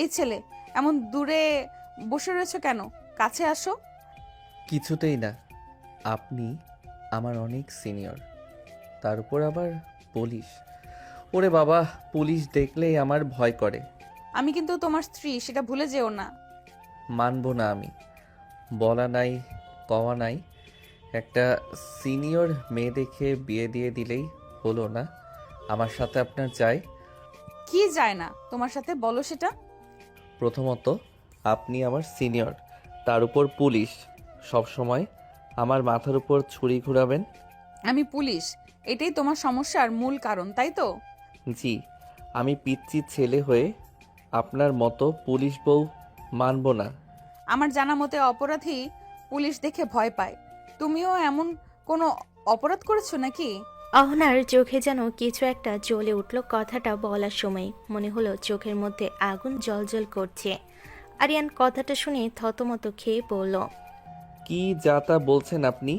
এই ছেলে, এমন দূরে বসে রয়েছো কেন? কাছে আসো। কিছুতেই না। আপনি আমার অনেক সিনিয়র, তার উপর আবার পুলিশ। ওরে বাবা, পুলিশ দেখলেই আমার ভয় করে। আমি কিন্তু তোমার স্ত্রী, সেটা ভুলে যেও না। মানব না আমি। বলা নাই, কওয়া নাই। একটা সিনিয়র মেয়ে দেখে বিয়ে দিয়ে দিলেই হলো না? আমার সাথে আপনার চাই? কি যায় না তোমার সাথে, বলো সেটা। প্রথমত, আপনি আমার সিনিয়র, তার উপর পুলিশ। সব সময় আমার মাথার উপর ছুরি ঘুরাবেন? আমি পুলিশ, এটাই তোমার সমস্যার মূল কারণ, তাই তো? জি, আমি পিচ্চি ছেলে হয়ে আপনার মতো পুলিশ বউ মানব না। আমার জানা মতে অপরাধী পুলিশ দেখে ভয় পায়। তুমিও এমন কোনো অপরাধ করেছো নাকি? অহনার চোখে যেন কিছু একটা জ্বলে উঠল কথাটা বলার সময়। মনে হলো চোখের মধ্যে আগুন জ্বলজ্বল করছে। আরিয়ান কথাটা শুনে থতমত খেয়ে পড়ল। কি যা তা বলছেন আপনি?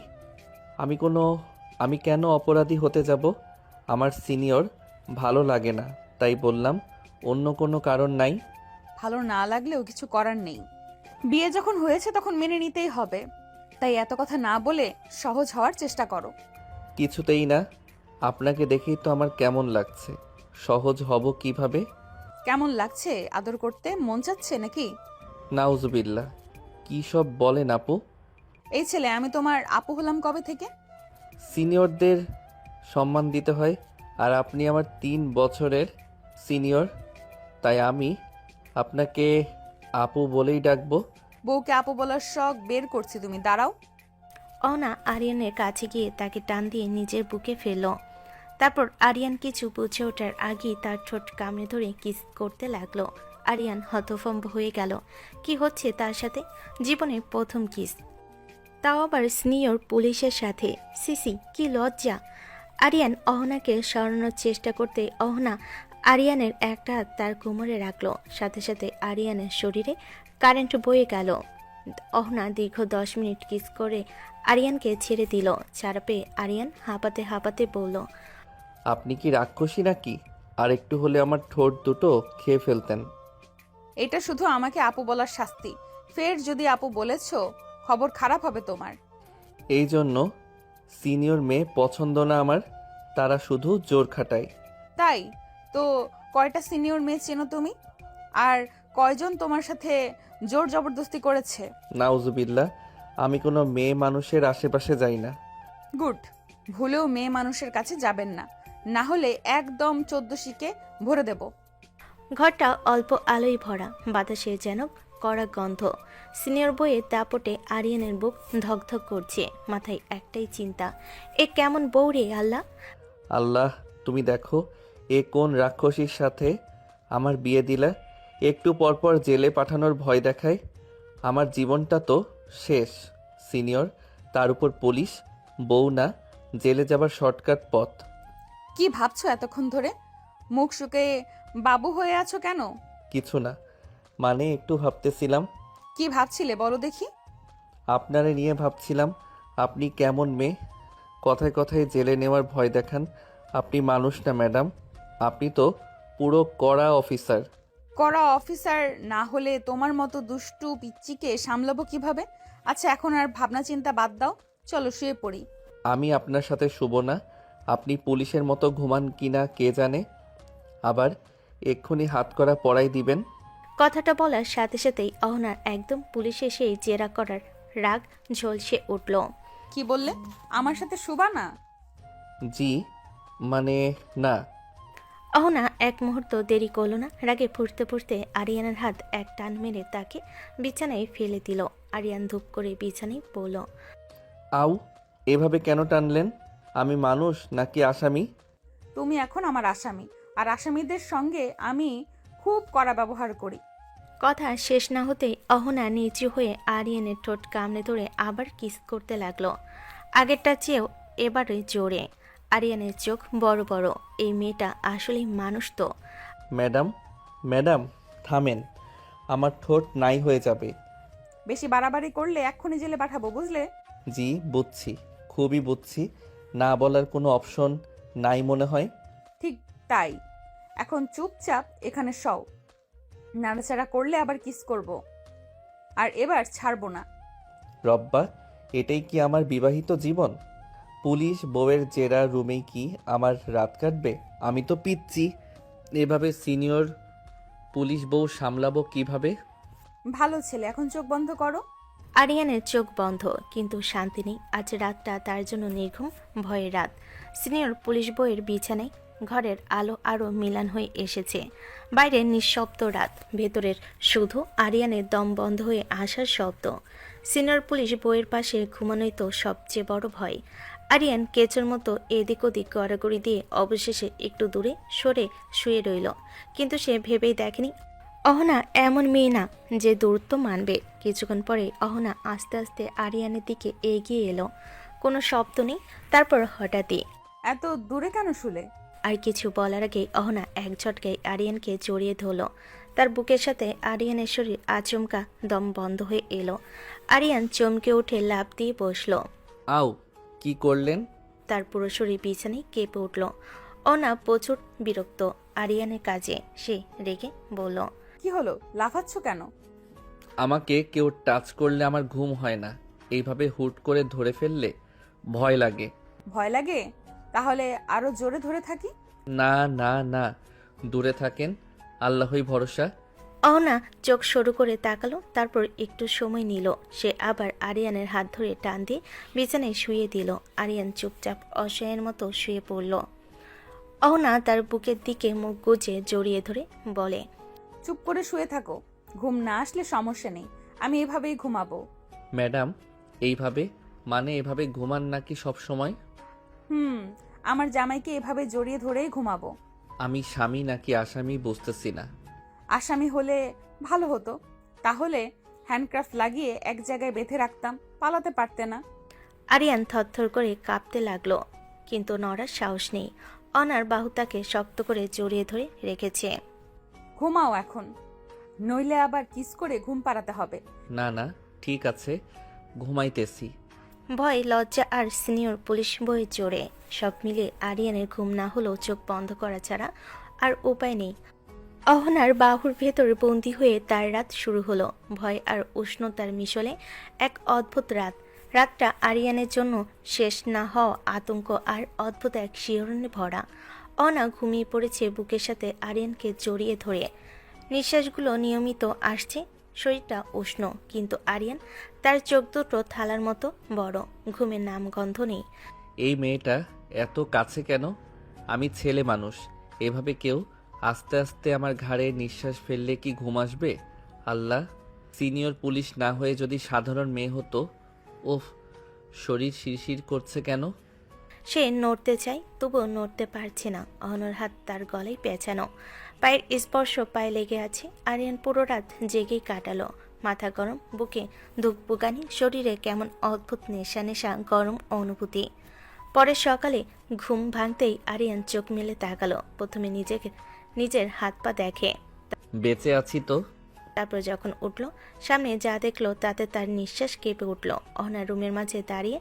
আমি কেন অপরাধী হতে যাব? আমার সিনিয়র ভালো লাগে না, তাই বললাম। অন্য কোনো কারণ নাই? ভালো না লাগলেও কিছু করার নেই। বিয়ে যখন হয়েছে তখন মেনে নিতেই হবে। তাই এত কথা না বলে সহজ হওয়ার চেষ্টা করো। কিছুতেই না। আপনাকে দেখেই তো আমার কেমন লাগছে। সহজ হব কিভাবে? কেমন লাগছে? আদর করতে মন চাচ্ছে নাকি? নাউজুবিল্লাহ, কী সব বলেন আপু? এই ছেলে, আমি তোমার আপু হলাম কবে থেকে? সিনিয়রদের সম্মান দিতে হয়, আর আপনি আমার 3 বছরের সিনিয়র, তাই আমি আপনাকে আপু বলেই ডাকবো। বউকে আপু বলার শখ বের করছি, তুমি দাঁড়াও। অহনা আরিয়ানের কাছে গিয়ে তাকে টান দিয়ে নিজের বুকে ফেলল। তারপর আরিয়ান কিছু বুঝে ওঠার আগেই তার ঠোঁট কামড়ে ধরে কিস করতে লাগলো। আরিয়ান হতভম্ব হয়ে গেল। কি হচ্ছে তার সাথে? জীবনের প্রথম কিস, তাও আবার সিনিয়র পুলিশের সাথে। সিসি, কি লজ্জা! আরিয়ান অহনাকে সরানোর চেষ্টা করতে অহনা আরিয়ানের একটা হাত তার কোমরে রাখলো। সাথে সাথে আরিয়ানের শরীরে কারেন্ট বয়ে গেল। অহনা দীর্ঘ 10 মিনিট কিস করে আরিয়ানকে ছেড়ে দিল। ছাড়া পেয়ে আরিয়ান হাঁপাতে হাঁপাতে বলল, আপনি কি রাক্ষসী নাকি? আর একটু হলে আমার ঠোঁট দুটো খেয়ে ফেলতেন। এটা শুধু আমাকে আপু বলার শাস্তি। ফের যদি আপু বলেছো, খবর খারাপ হবে তোমার। এই জন্য সিনিয়র মেয়ে পছন্দ না আমার, তারা শুধু জোর খাটায়। তাই তো? কয়টা সিনিয়র মেয়ে চেনো তুমি? আর কয়জন তোমার সাথে জোর জবরদস্তি করেছে? নাউজুবিল্লাহ, আমি কোনো মেয়ে মানুষের আশেপাশে যাই না। গুড। ভুলেও মেয়ে মানুষের কাছে যাবেন না, না হলে একদম 14 শিকে ভরে দেব। ঘরটা অল্প আলোয় ভরা, বাতাসে যেন কড়া গন্ধ। সিনিয়র বইয়ের দাপটে আরিয়ানের বুক ধকধক করছে। মাথায় একটাই চিন্তা, এ কেমন বউ রে আল্লাহ! আল্লাহ, তুমি দেখো এ কোন রাক্ষসীর সাথে আমার বিয়ে দিলা। একটু পরপর জেলে পাঠানোর ভয় দেখায়। আমার জীবনটা তো শেষ। সিনিয়র, তার উপর পুলিশ, বউ না, জেলে যাবার শর্টকাট পথ। কি ভাবছো এতক্ষণ ধরে? মুখ শুকিয়ে বাবু হয়ে আছো কেন? কিছু না, মানে একটু ভাবতেছিলাম। কি ভাবছিলে বলো দেখি। আপনারে নিয়ে ভাবছিলাম। আপনি কেমন মেয়ে, কথায় কথায় জেলে নেওয়ার ভয় দেখান। আপনি মানুষ না ম্যাডাম, আপনি তো পুরো কড়া অফিসার। কড়া অফিসার না হলে তোমার মতো দুষ্টু পিচ্চিকে সামলাবো কিভাবে? আচ্ছা, এখন আর ভাবনা চিন্তা বাদ দাও, চলো শুয়ে পড়ি। আমি আপনার সাথে শুব না। আপনি পুলিশের মতো ঘুমান কিনা কে জানে। আবার এক্ষুনি হাতকড়া পরাই দিবেন। কথাটা বলার সাথে সাথেই অহনার একদম পুলিশে সেই জেরা করার রাগ ঝলসে উঠল। কি বললে? আমার সাথে শুবা না? জি, মানে না। অহনা এক মুহূর্ত দেরি করল না। রাগে ফুটতে ফুটতে আরিয়ানের হাত এক টান মেরে তাকে বিছানায় ফেলে দিল। আরিয়ান ধূপ করে বিছানায় পড়ল। আউ, এভাবে কেন টানলেন? আমি মানুষ নাকি আসামি? তুমি এখন আমার আসামি, আর আসামিদের সঙ্গে আমি খুব কড়া ব্যবহার করি। কথা শেষ না হতেই অহনা নিচু হয়ে আরিয়ানের ঠোঁট কামড়ে ধরে আবার কিস করতে লাগলো। আগেরটা চেয়েও এবারে জোরে। আরিয়ানের চোখ বড় বড়। এই মেয়েটা আসলেই মানুষ তো। ম্যাডাম, ম্যাডাম, থামেন। আমার ঠোঁট নাই হয়ে যাবে। বেশি বাড়াবাড়ি করলে এক্ষুনি জেলে পাঠাবো, বুঝলে? জি বুঝছি, খুবই বুঝছি। না বলার কোনো অপশন নাই মনে হয়। ঠিক তাই। এখন চুপচাপ এখানে শও। নাড়াচাড়া করলে আবার কিস করব। আর এবার ছাড়বো না। রব্বা, এটাই কি আমার বিবাহিত জীবন? পুলিশ বউয়ের জেরা রুমেই কি আমার রাত কাটবে? আমি তো পিচ্ছি, এভাবে সিনিয়র পুলিশ বউ সামলাবো কিভাবে? ভালো ছেলে, এখন চোখ বন্ধ করো। আরিয়ানের চোখ বন্ধ, কিন্তু শান্তি নেই। আজ রাতটা তার জন্য নির্ঘুম, ভয়ের রাত। সিনিয়র পুলিশ বইয়ের বিছানায় ঘরের আলো আরও মিলান হয়ে এসেছে। বাইরে নিঃশব্দ রাত, ভেতরের শুধু আরিয়ানের দম বন্ধ হয়ে আসার শব্দ। সিনিয়র পুলিশ বইয়ের পাশে ঘুমানোই তো সবচেয়ে বড় ভয়। আরিয়ান কেচোর মতো এদিক ওদিক গড়াগড়ি দিয়ে অবশেষে একটু দূরে সরে শুয়ে রইল। কিন্তু সে ভেবেই দেখেনি অহনা এমন মেয়ে না যে দূরত্ব মানবে। কিছুক্ষণ পরে অহনা আস্তে আস্তে আরিয়ানের দিকে এগিয়ে এলো। কোনো শব্দ নেই। তারপর হঠাৎই এত দূরে কেন শুলে? আর কিছু বলার আগেই অহনা এক ঝটকায় আরিয়ানকে জড়িয়ে ধরল। তার বুকের সাথে আরিয়ানের শরীর আচমকা দম বন্ধ হয়ে এলো। আরিয়ান চমকে উঠে লাফ দিয়ে বসল। আউ, কি করলেন? তার পুরো শরীর বিছানায় কেঁপে উঠল। অহনা প্রচুর বিরক্ত আরিয়ানের কাজে। সে রেগে বলল, কি হলো, লাফাচ্ছ কেন? আমাকে কেউ টাচ করলে আমার ঘুম হয় না, এইভাবে হুট করে ধরে ফেললে ভয় লাগে। ভয় লাগে? তাহলে আরো জোরে ধরে থাকি। না না না, দূরে থাকেন, আল্লাহই ভরসা। অহনা চোখ সরু করে তাকালো। তারপর একটু সময় নিল। সে আবার আরিয়ানের হাত ধরে টান দিয়ে বিছানায় শুয়ে দিল। আরিয়ান চুপচাপ অসহায়ের মতো শুয়ে পড়ল। অহনা তার বুকের দিকে মুখ গুজে জড়িয়ে ধরে বলে, চুপ করে শুয়ে থাকো। ঘুম না আসলে সমস্যা নেই, আমি এভাবেই ঘুমাবো। ম্যাডাম, এইভাবে মানে এভাবে ঘুমান নাকি সব সময়? আমার জামাইকে এভাবে জড়িয়ে ধরেই ঘুমাবো। আমি স্বামী নাকি আসামি বুঝতেছি না। আসামি হলে ভালো হতো, তাহলে হ্যান্ডক্রাফট লাগিয়ে এক জায়গায় বেঁধে রাখতাম, পালাতে পারতে না। আরিয়ান থরথর করে কাঁপতে লাগলো, কিন্তু নড়ার সাহস নেই। অনার বাহু তাকে শক্ত করে জড়িয়ে ধরে রেখেছে। ঘুমাও এখন, নইলে আবার কিস করে ঘুম পাড়াতে হবে। না না, ঠিক আছে, ঘুমাইতেছি। ভয়, লজ্জা আর সিনিয়র পুলিশ বইয়ের জোরে সব মিলে আরিয়ানের ঘুম না হলেও চোখ বন্ধ করা ছাড়া আর উপায় নেই। অহনার বাহুর ভেতর বন্দী হয়ে তার রাত শুরু হলো। ভয় আর উষ্ণতার মিশলে এক অদ্ভুত রাত। রাতটা আরিয়ানের জন্য শেষ না হওয়া আতঙ্ক আর অদ্ভুত এক শিহরণে ভরা। অহনা ঘুমিয়ে পড়েছে বুকের সাথে আরিয়ানকে জড়িয়ে ধরে। নিঃশ্বাসগুলো নিয়মিত আসছে, শরীরটা উষ্ণ, কিন্তু আরিয়ান, তার চোখ দুটো থালার মতো বড়। ঘুমের নাম গন্ধ নেই। এই মেয়েটা এত কাছে কেন? আমি ছেলে মানুষ, এভাবে কেউ আস্তে আস্তে আমার ঘাড়ে নিঃশ্বাস ফেললে কি ঘুম আসবে? আল্লাহ, সিনিয়র পুলিশ না হয়ে যদি সাধারণ মেয়ে হতো। ওফ, শরীর শিরশির করছে কেন? সে নড়তে চায়, তবুও নড়তে পারছে না। অহনার হাত তার গলায় পেঁচানো, পায়ের স্পর্শ পায়ে লেগে আছে। আরিয়ান পুরো রাত জেগেই কাটালো। মাথা গরম, বুকে ধুকপুকানি, শরীরে কেমন অদ্ভুত নেশা নেশা গরম অনুভূতি। পরের সকালে ঘুম ভাঙতেই আরিয়ান চোখ মেলে তাকালো। প্রথমে নিজের হাত পা দেখে, বেঁচে আছি তো? তারপর যখন উঠল, সামনে যা দেখলো তাতে তার নিঃশ্বাস কেঁপে উঠল। অহনা রুমের মাঝে দাঁড়িয়ে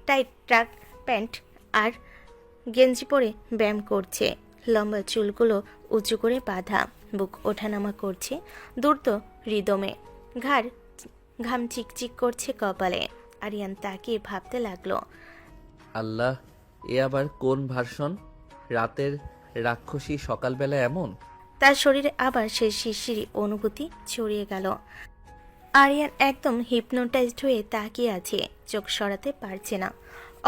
টাইট ট্রাক প্যান্ট আর গেঞ্জি পরে ব্যায়াম করছে। লম্বা চুলগুলো উঁচু করে বাঁধা, বুক ওঠানামা করছে দ্রুত রিদমে, ঘাম চিকচিক করছে কপালে। আরিয়ান তাকিয়ে ভাবতে লাগলো, আল্লাহ, এ আবার কোন ভার্সন? রাতের রাক্ষসী সকালবেলা এমন? তার শরীরে আবার সেই শিরশিরি অনুভূতি ছড়িয়ে গেল। আরিয়ান একদম হিপনোটাইজড হয়ে তাকিয়ে আছে, চোখ সরাতে পারছে না।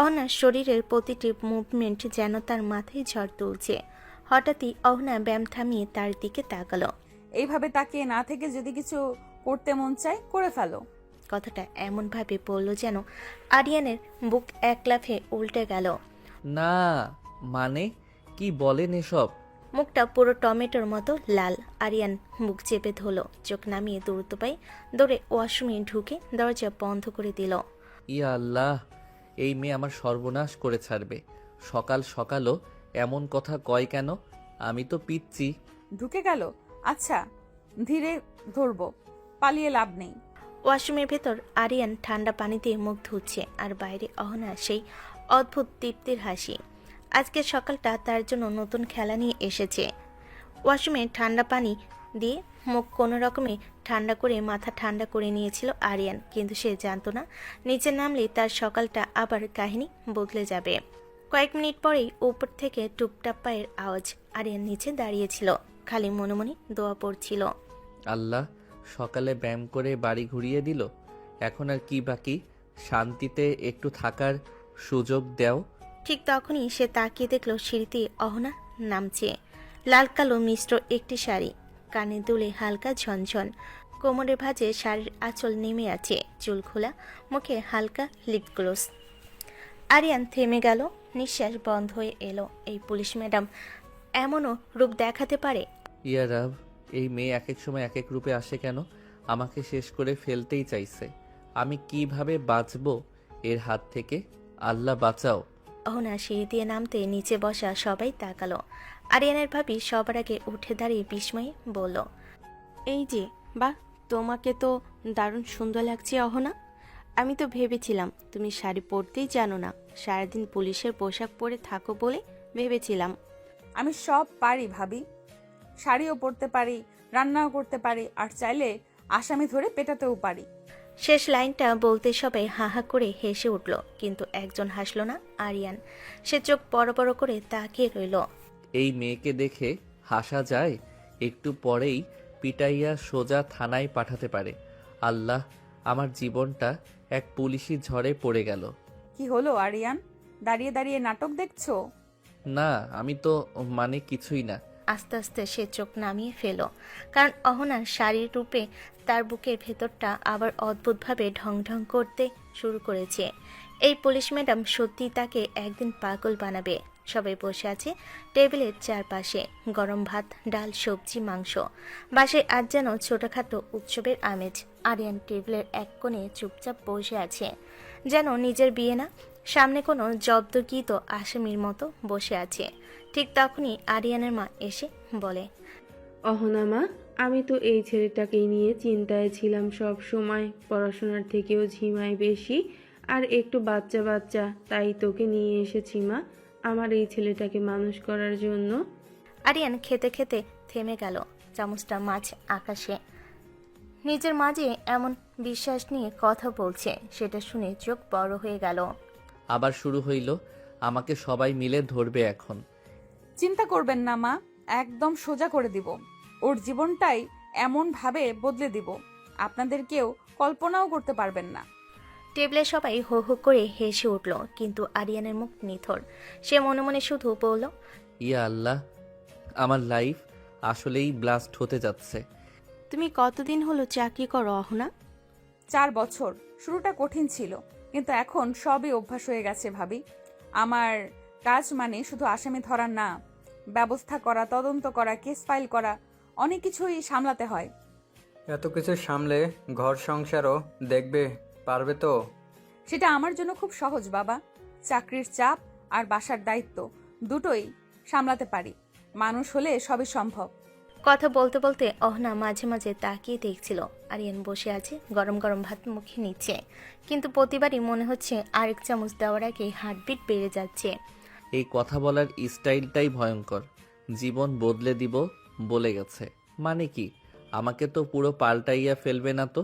অহনার শরীরের প্রতিটি মুভমেন্ট যেন তার মাথায় ঝড় তুলছে। হঠাৎই অহনা ব্যায়াম থামিয়ে তার দিকে তাকালো। এইভাবে তাকিয়ে না থেকে যদি কিছু করতে মন চায়, করে ফেলো। কথাটা এমনভাবে বলল যেন আরিয়ানের বুক এক লাফে উল্টে গেল। না মানে কি বলেন এসব? মুখটা পুরো টমেটোর মতো লাল। আরিয়ান মুখ চেপে ধরল, চোখ নামিয়ে দ্রুত পায়ে দৌড়ে ওয়াশরুমে ঢুকে দরজা বন্ধ করে দিল। ইয়া আল্লাহ, এই মেয়ে আমার সর্বনাশ করে ছাড়বে। সকাল সকালও এমন কথা কয় কেন? আমি তো পিচ্ছি। ঢুকে গেল? আচ্ছা, ধীরে ধরবো, পালিয়ে লাভ নেই। ওয়াশরুমের ভেতর আরিয়ান ঠান্ডা পানি দিয়ে মুখ ধুচ্ছে, আর বাইরে অহনা সেই অদ্ভুত তৃপ্তির হাসি। আজকের সকালটা তার জন্য নতুন খেলা নিয়ে এসেছে। ওয়াশরুমে ঠান্ডা পানি দিয়ে মুখ কোনো রকমে ঠান্ডা করে মাথা ঠান্ডা করে নিয়েছিল আরিয়ান, কিন্তু সে জানতো না নিচে নামলে তার সকালটা আবার কাহিনী বদলে যাবে। কয়েক মিনিট পরেই উপর থেকে টুপটাপ পায়ের আওয়াজ। আরিয়ান নিচে দাঁড়িয়েছিল, খালি মনে মনে দোয়া পড়ছিল। আল্লাহ সকালে ব্যায়াম করে বাড়ি ঘুরিয়ে দিল, এখন আর কি বাকি? শান্তিতে একটু থাকার সুযোগ দাও। ঠিক তখনই সে তাকিয়ে দেখল সিঁড়িতে অহনা নামছে। লাল কালো মিশ্র একটি শাড়ি, কানে দুলে হালকা ঝনঝন, কোমরে ভাঁজে শাড়ির আঁচল নেমে আছে, চুল খোলা, মুখে হালকা লিপ গ্লোস। আরিয়ান থেমে গেল, নিঃশ্বাস বন্ধ হয়ে এলো। এই পুলিশ ম্যাডাম এমনও রূপ দেখাতে পারে? ইয়া রাব, এই মেয়ে এক এক সময় এক এক রূপে আসে কেন? আমাকে শেষ করে ফেলতেই চাইছে। আমি কিভাবে বাঁচবো এর হাত থেকে? আল্লাহ বাঁচাও। অহনা সিঁড়ি দিয়ে নামতে নিচে বসা সবাই তাকালো। আরিয়ানের ভাবি সবার আগে উঠে দাঁড়িয়ে বিস্ময়ে বলল, এই যে, বাহ, তোমাকে তো দারুণ সুন্দর লাগছে অহনা। আমি তো ভেবেছিলাম তুমি শাড়ি পরতেই জানো না, সারাদিন পুলিশের পোশাক পরে থাকো বলে ভেবেছিলাম। আমি সব পারি ভাবি, শাড়িও পরতে পারি, রান্নাও করতে পারি, আর চাইলে আসামি ধরে পেটাতেও পারি। শেষ লাইনটা বলতে সবাই হা হা করে হেসে উঠল, কিন্তু একজন হাসল না, আরিয়ান। সে চোখ বড় বড় করে তাকিয়ে রইল। এই মেয়েকে দেখে হাসা যায়? একটু পরেই পিটাইয়া সোজা থানায় পাঠাতে পারে। আল্লাহ, আমার জীবনটা এক পুলিশি ঝড়ে পড়ে গেল। কি হলো আরিয়ান, দাঁড়িয়ে দাঁড়িয়ে নাটক দেখছো? না, আমি তো মানে কিছুই না। আস্তে আস্তে সে চোখ নামিয়ে ফেল, কারণ অহনার শাড়ির রূপে তার বুকের ভেতরটা আবার অদ্ভুতভাবে ঢং ঢং করতে শুরু করেছে। এই পুলিশ ম্যাডাম সত্যি তাকে একদিন পাগল বানাবে। সবাই বসে আছে টেবিলের চারপাশে, গরম ভাত, ডাল, সবজি, মাংস। বাসায় আজ যেন ছোটখাটো উৎসবের আমেজ। আরিয়ান টেবিলের এক কোণে চুপচাপ বসে আছে, যেন নিজের বিয়ে না, সামনে কোনো জব্দকৃত আসামির মতো বসে আছে। ঠিক তখনই আরিয়ানের মা এসে বলে, অহনা মা, আমি তো এই ছেলেটাকেই নিয়ে চিন্তায় ছিলাম সব সময়। পড়াশোনার থেকেও ঝিমায় বেশি, আর একটু বাচ্চা বাচ্চা, তাই তোকে নিয়ে এসেছি মা, আমার এই ছেলেটাকে মানুষ করার জন্য। আরিয়ান খেতে খেতে থেমে গেল, চামচটা মাছ আকাশে। নিজের মাঝে এমন বিশ্বাস নিয়ে কথা বলছে, সেটা শুনে চোখ বড় হয়ে গেল। আবার শুরু হইল, আমাকে সবাই মিলে ধরবে এখন। চিন্তা করবেন না মা, একদম সোজা করে দিব। ওর জীবনটাই এমন ভাবে বদলে দিব, আপনাদের কেউ কল্পনাও করতে পারবেন না। টেবিলে সবাই হো হো করে হেসে উঠল, কিন্তু আরিয়ানের মুখ নিথর। সে মনে মনে শুধু বলল, ইয়া আল্লাহ, আমার লাইফ আসলেই ব্লাস্ট হতে যাচ্ছে। তুমি কতদিন হলো চাকরি করো অহনা? 4 বছর। শুরুটা কঠিন ছিল, কিন্তু এখন সবই অভ্যাস হয়ে গেছে ভাবি। আমার কাজ মানে শুধু আসামি ধরা না, ব্যবস্থা করা, তদন্ত করা, কেস ফাইল করা, অনেক কিছুই সামলাতে হয়। এত কিছু সামলে ঘর সংসারও দেখবে পারবে তো? সেটা আমার জন্য খুব সহজ বাবা। চাকরির চাপ আর বাসার দায়িত্ব দুটোই সামলাতে পারি। মানুষ হলে সবই সম্ভব। কথা বলতে বলতে অহনা মাঝে মাঝে তাকিয়ে দেখছিল আরিয়ান বসে আছে, গরম গরম ভাত মুখে নিচ্ছে, কিন্তু প্রতিবারই মনে হচ্ছে আরেক চামচ দেওয়ার আগে হার্টবিট বেড়ে যাচ্ছে। এই কথা বলার স্টাইলটাই ভয়ঙ্কর। জীবন বদলে দিব বলে গেছে মানে কি? আমাকে তো পুরো পাল্টাইয়া ফেলবে না তো?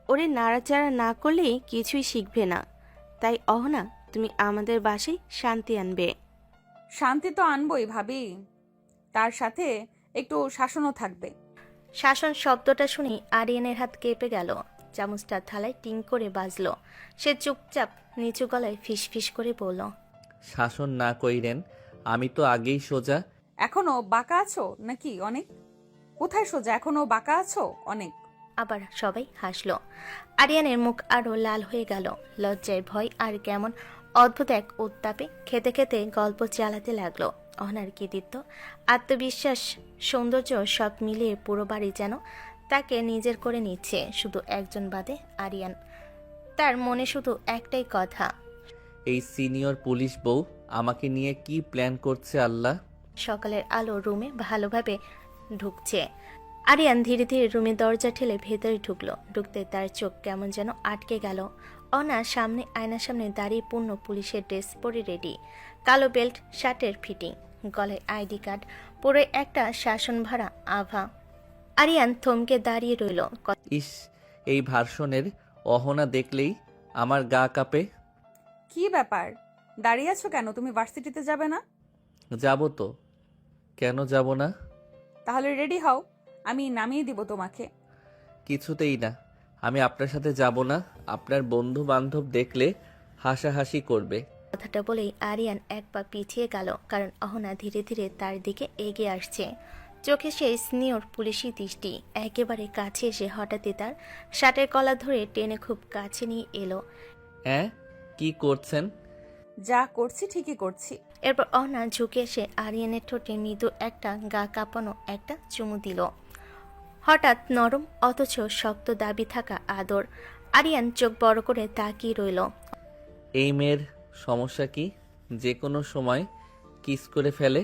ওরে নাড়াচাড়া না করলে কিছুই শিখবে না। তাই অহনা, তুমি আমাদের বাসায় শান্তি আনবে। শান্তি তো আনবই ভাবি, তার সাথে একটু শাসনও থাকবে। শাসন শব্দটা শুনে আরিয়ানের হাত কেঁপে গেল, চামচটা থালায় টিং করে বাজলো। সে চুপচাপ নিচু গলায় ফিস ফিস করে বলল, শাসন না কইরেন, আমি তো আগেই সোজা। এখনো বাঁকা আছো নাকি অনেক? কোথায় সোজা, এখনো বাঁকা আছো অনেক? আবার সবাই হাসলো। আরিয়ানের মুখ আরো লাল হয়ে গেল, লজ্জায়, ভয় আর কেমন অদ্ভুত এক উত্তাপে। খেতে খেতে গল্প চালাতে লাগলো। অহনার কৃতিত্ব, আত্মবিশ্বাস, সৌন্দর্য সব মিলিয়ে পুরো বাড়ি যেন তাকে নিজের করে নিচ্ছে, শুধু একজন বাদে, আরিয়ান। তার মনে শুধু একটাই কথা, এই সিনিয়র পুলিশ বউ আমাকে নিয়ে কি প্ল্যান করছে আল্লাহ। সকালের আলো রুমে ভালোভাবে ঢুকছে। আরিয়ান ধীরে ধীরে রুমের দরজা ঠেলে ভেতরে ঢুকলো। ঢুকতে তার চোখ কেমন যেন আটকে গেল। অনা সামনে, আয়নার সামনে দাঁড়িয়ে পূর্ণ পুলিশের ড্রেস পরে রেডি, কালো বেল্ট, শার্টের ফিটিং, গলায় আইডি কার্ড, পরে একটা শাসন ভরা আভা। আরিয়ান থমকে দাঁড়িয়ে রইল। ইস, এই ভার্সনের অহনা দেখলেই আমার গা কাঁপে। কি ব্যাপার, দাঁড়িয়ে আছো কেন? তুমি ভার্সিটিতে যাবে না? যাব তো, কেন যাব না? তাহলে রেডি হও, আমি নামিয়ে দিব তোমাকে। কিছুতেই না, আমি আপনার সাথে যাব না। আপনার বন্ধু বান্ধব দেখলে হাসাহাসি করবে। কথাটা বলেই আরিয়ান এক পা পিছিয়ে গেল, কারণ অহনা ধীরে ধীরে তার দিকে এগিয়ে আসছে। চোখে সেই স্নেহর পুলিশি দৃষ্টি। একেবারে কাছে এসে হঠাৎই তার শার্টের কলা ধরে টেনে খুব কাছে নিয়ে এলো। হ্যাঁ, কি করছেন? যা করছি ঠিকই করছি। এরপর অহনা ঝুঁকে এসে আরিয়ানের ঠোঁটে মৃদু একটা গা কাঁপানো একটা চুমু দিল। হঠাৎ নরম অথচ শক্ত দাবি থাকা আদর। আরিয়ান চোখ বড় করে তাকিয়ে রইল। এই মেয়ের সমস্যা কি? যে কোনো সময় কিস করে ফেলে।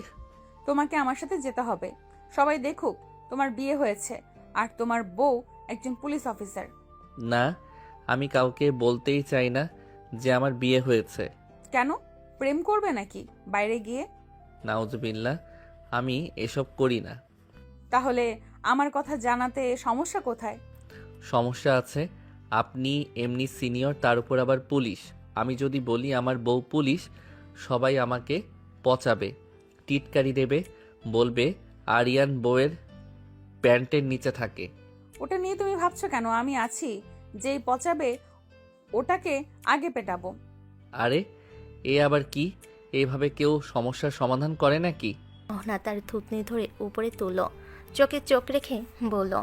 তোমাকে আমার সাথে যেতে হবে, সবাই দেখুক তোমার বিয়ে হয়েছে আর তোমার বউ একজন পুলিশ অফিসার। না, আমি কাউকে বলতেই চাই না যে আমার বিয়ে হয়েছে। কেন, প্রেম করবে নাকি বাইরে গিয়ে? নাউজুবিল্লাহ, আমি এসব করি না। তাহলে আমার কথা জানাতে সমস্যা কোথায়? সমস্যা আছে, আপনি এমনি সিনিয়র, তার উপর আবার পুলিশ। আমি যদি বলি আমার বউ পুলিশ, সবাই আমাকে পচাবে, টিটকারি দেবে, বলবে আরিয়ান বউয়ের প্যান্টের নিচে থাকে। ওটা নিয়ে তুমি ভাবছো কেন? আমি আছি, যেই পচাবে ওটাকে আগে পেটাবো। আরে, এ আবার কি? এইভাবে কেউ সমস্যার সমাধান করে নাকি? অহনা তার থুতনি ধরে উপরে তুলল, চোখে চোখ রেখে বলল।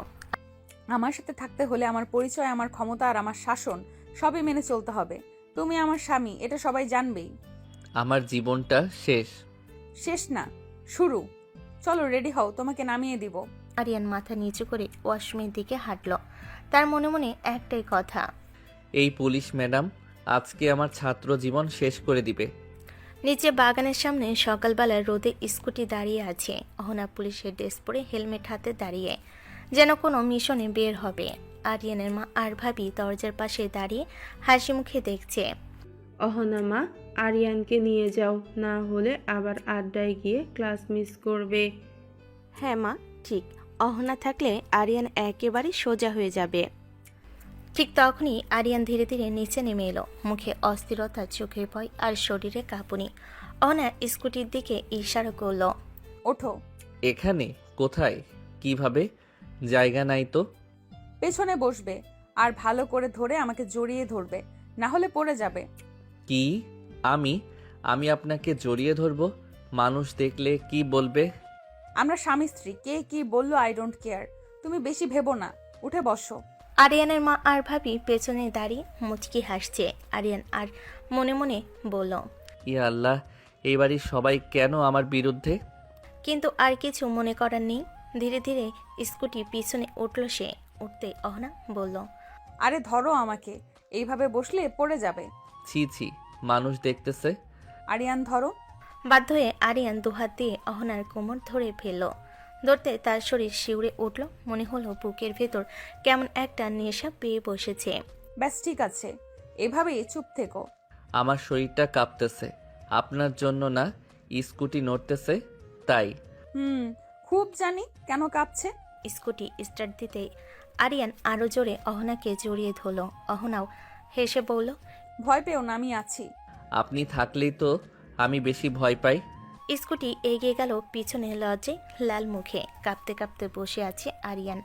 আমার সাথে থাকতে হলে আমার পরিচয়, আমার ক্ষমতা আর আমার শাসন সবই মেনে চলতে হবে। তুমি আমার স্বামী, এটা সবাই জানবেই। আমার জীবনটা শেষ। শেষ না, শুরু। চলো রেডি হও, তোমাকে নামিয়ে দিব। আরিয়ান মাথা নিচু করে ওয়াশরুমের দিকে হাঁটল। তার মনে মনে একটাই কথা, এই পুলিশ ম্যাডাম আজকে আমার ছাত্র জীবন শেষ করে দিবে। নিচে বাগানের সামনে সকালবেলা রোদে স্কুটি দাঁড়িয়ে আছে। অহনা পুলিশের ড্রেস পরে হেলমেট হাতে দাঁড়িয়ে, যেন কোনো মিশনে বের হবে। আরিয়ানের মা আর ভাবি দরজার পাশে দাঁড়িয়ে হাসি মুখে দেখছে। অহনা মা, আরিয়ানকে নিয়ে যাও, না হলে আবার আড্ডায় গিয়ে ক্লাস মিস করবে। হ্যাঁ মা, ঠিক। অহনা থাকলে আরিয়ান একেবারে সোজা হয়ে যাবে। ঠিক তখনই আরিয়ান ধীরে ধীরে নিচে নেমে এলো, মুখে অস্থিরতা, চোখে ভয় আর শরীরে কাঁপুনি। অহনা স্কুটির দিকে ইশারা করল। ওঠো। এখানে? কোথায়? কিভাবে? জায়গা নাই তো। পেছনে বসবে আর ভালো করে ধরে আমাকে জড়িয়ে ধরবে, না হলে পড়ে যাবে। কি? আমি আমি আপনাকে জড়িয়ে ধরবো? মানুষ দেখলে কি বলবে? আমরা স্বামী স্ত্রী, কে কি বললো আই ডোন্ট কেয়ার। তুমি বেশি ভেবো না, উঠে বসো। আরিয়ানের মা আর ভাবি পেছনে দাঁড়িয়ে মুচকি হাসছে। আরিয়ান আর মনে মনে বলল, ইয়া আল্লাহ, এই বাড়ির সবাই কেন আমার বিরুদ্ধে? কিন্তু আর কিছু মনে করার নেই। ধীরে ধীরে স্কুটি পিছনে উঠল সে। উঠতে অহনা বলল, আরে ধরো আমাকে, এইভাবে বসলে পড়ে যাবে। ছি ছি, মানুষ দেখতেছে। আরিয়ান ধরো। বাধ্য হয়ে আরিয়ান দুহাত দিয়ে অহনার কোমর ধরে ফেলল। ধরতে তার শরীর শিউরে উঠল, মনে হলো বুকের ভেতর কেমন একটা নেশা পেয়ে বসেছে। ব্যাস ঠিক আছে, এভাবেই চুপ থেকো। আমার শরীরটা কাঁপতেছে, আপনার জন্য না, স্কুটি নড়তেছে তাই। খুব জানি কেন কাঁপছে। স্কুটি স্টার্ট দিতেই আরিয়ান আরো জোরে অহনাকে জড়িয়ে ধরল। অহনাও হেসে বলল, ভয় পেও না, আমি আছি। আপনি থাকলেই তো আমি বেশি ভয় পাই। স্কুটি এগিয়ে গেল পিছনে। লজ্জে লাল মুখে কাঁপতে কাঁপতে বসে আছে আরিয়ান।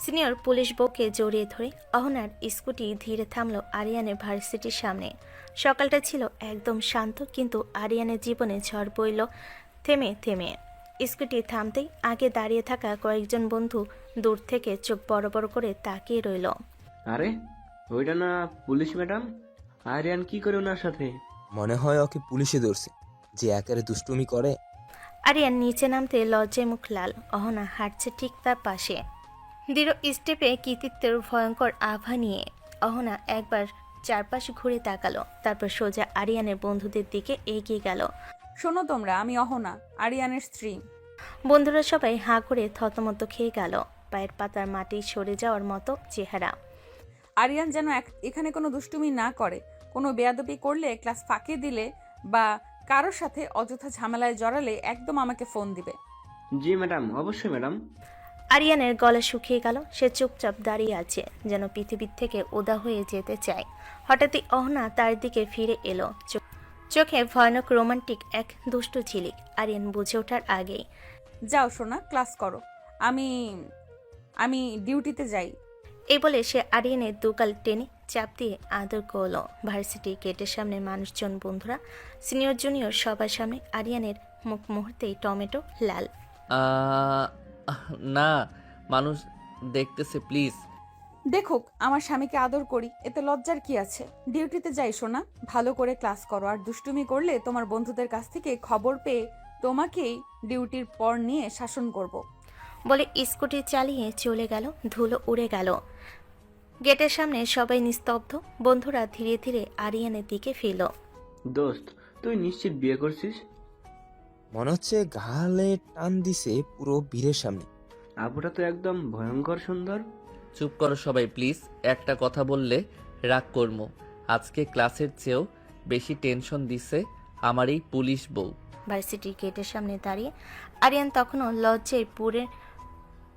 সিনিয়র পুলিশ বউকে জড়িয়ে ধরে অহনার স্কুটি ধীরে থামলো আরিয়ানের ভার্সিটির সামনে। সকালটা ছিল একদম শান্ত, কিন্তু আরিয়ানের জীবনে ঝড় বইল থেমে থেমে। স্কুটি থামতেই আগে দাঁড়িয়ে থাকা কয়েকজন বন্ধু দূর থেকে চোখ বড় বড় করে তাকিয়ে রইল। আরে, ওইটা না পুলিশ ম্যাডাম? আরিয়ান কি করে ওনার সাথে? মনে হয় ওকে পুলিশে ধরছে, যে একেবারে দুষ্টুমি করে। আরিয়ান নিচে নামতে লজ্জায় মুখ লাল। অহনা হাঁটছে ঠিক তার পাশে, দৃঢ় স্টেপে কৃতিত্বের ভয়ঙ্কর আভা নিয়ে। অহনা একবার চারপাশ ঘুরে তাকালো, তারপর সোজা আরিয়ানের বন্ধুদের দিকে এগিয়ে গেল। শোনো তোমরা, আমি অহনা, আরিয়ানের স্ত্রী। বন্ধুরা সবাই হাঁ করে থতমত খেয়ে গেল। পায়ের পাতার মাটি সরে যাওয়ার মতো চেহারা। আরিয়ান যেন এখানে কোনো দুষ্টুমি না করে। কোনো বেয়াদবি করলে, ক্লাস ফাঁকি দিলে বা কারোর সাথে অযথা ঝামেলায় জড়ালে একদম আমাকে ফোন দিবে। জি ম্যাডাম, অবশ্যই ম্যাডাম। আরিয়ানের গলা শুকিয়ে গেল। সে চুপচাপ দাঁড়িয়ে আছে, যেন পৃথিবীর থেকে উদা হয়ে যেতে চায়। হঠাৎই অহনা তার দিকে ফিরে এলো, চোখে ভয়ানক রোমান্টিক এক দুষ্টু ঝিলিক। আরিয়ান বুঝে ওঠার আগেই যাও সোনা, ক্লাস করো। আমি আমি ডিউটিতে যাই। এই বলে সে আরিয়ানের দুগাল টেনে চাপ দিয়ে আদর করলো। ভার্সিটি গেটের সামনে মানুষজন, বন্ধুরা, সিনিয়র জুনিয়র সবার সামনে আরিয়ানের মুখ মুহূর্তেই টমেটো লাল। আহ, না, মানুষ দেখতেছে, প্লিজ। দেখুক আমার স্বামীকে আদর করি, এতে লজ্জার কি আছে? ডিউটিতে যাই সোনা, ভালো করে ক্লাস করো। আর দুষ্টুমি করলে তোমার বন্ধুদের কাছ থেকে খবর পেয়ে তোমাকেই ডিউটির পর নিয়ে শাসন করব। বলে স্কুটি চালিয়ে চলে গেল। ধুলো উড়ে গেল। গেটের সামনে সবাই নিস্তব্ধ। বন্ধুরা ধীরে ধীরে আরিয়ানের দিকে ফিরল। দোস্ত, তুই নিশ্চিত বিয়ে করছিস? মনে হচ্ছে গালে টান দিছে পুরো বীরের সামনে। আপুটা তো একদম ভয়ঙ্কর সুন্দর। চুপ করো সবাই, প্লিজ। একটা কথা বললে রাগ করবো। আজকে ক্লাসের চেয়েও বেশি টেনশন দিছে আমার এই পুলিশ বউ। ভার্সিটির গেটের সামনে দাঁড়িয়ে আরিয়ান তখনও লজ্জায়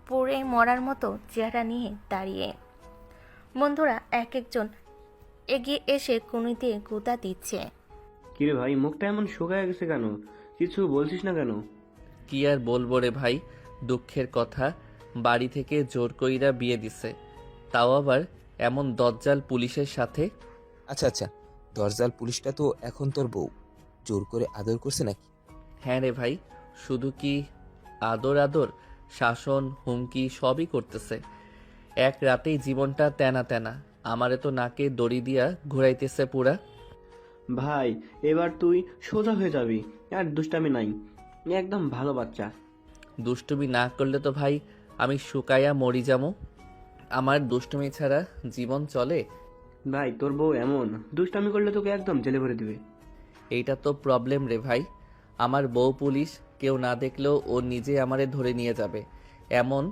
পুড়ে মরার মতো চেহারা নিয়ে দাঁড়িয়ে। বন্ধুরা এক একজন এগিয়ে এসে কুনি দিয়ে গুঁতা দিচ্ছে। কিরে ভাই, মুখটা এমন শুকায় গেছে কেন? কিছু বলছিস না কেন? কি আর বলবো রে ভাই, দুঃখের কথা। বাড়ি থেকে জোর কইরা বিয়ে দিছে, তাও আবার এমন দজ্জাল পুলিশের সাথে। আচ্ছা আচ্ছা, দরজাল পুলিশটা তো এখন তোর বউ, জোর করে আদর করছে নাকি? হ্যাঁ রে ভাই, শুধু কি আদর আদর, শাসন, হুমকি সবই করতেছে। এক রাতেই জীবনটা তেনা তেনা। আমারে তো নাকে দড়ি দিয়া ঘুরাইতেছে পুরা। ভাই, এবার তুই সোজা হয়ে যাবি, আর দুষ্টামি নাই। একদম ভালো বাচ্চা। দুষ্টুমি না করলে তো ভাই আমি শুকাইয়া মরি যামু। আমার দুষ্টুমি ছাড়া জীবন চলে? ভাই, তোর বউ এমন দুষ্টামি করলে তোকে একদম জেলে ভরে দিবে। এইটা তো প্রবলেম রে ভাই। আমার বউ পুলিশ, কেউ না দেখলেও ও নিজে আমারে ধরে নিয়ে যাবে। এমন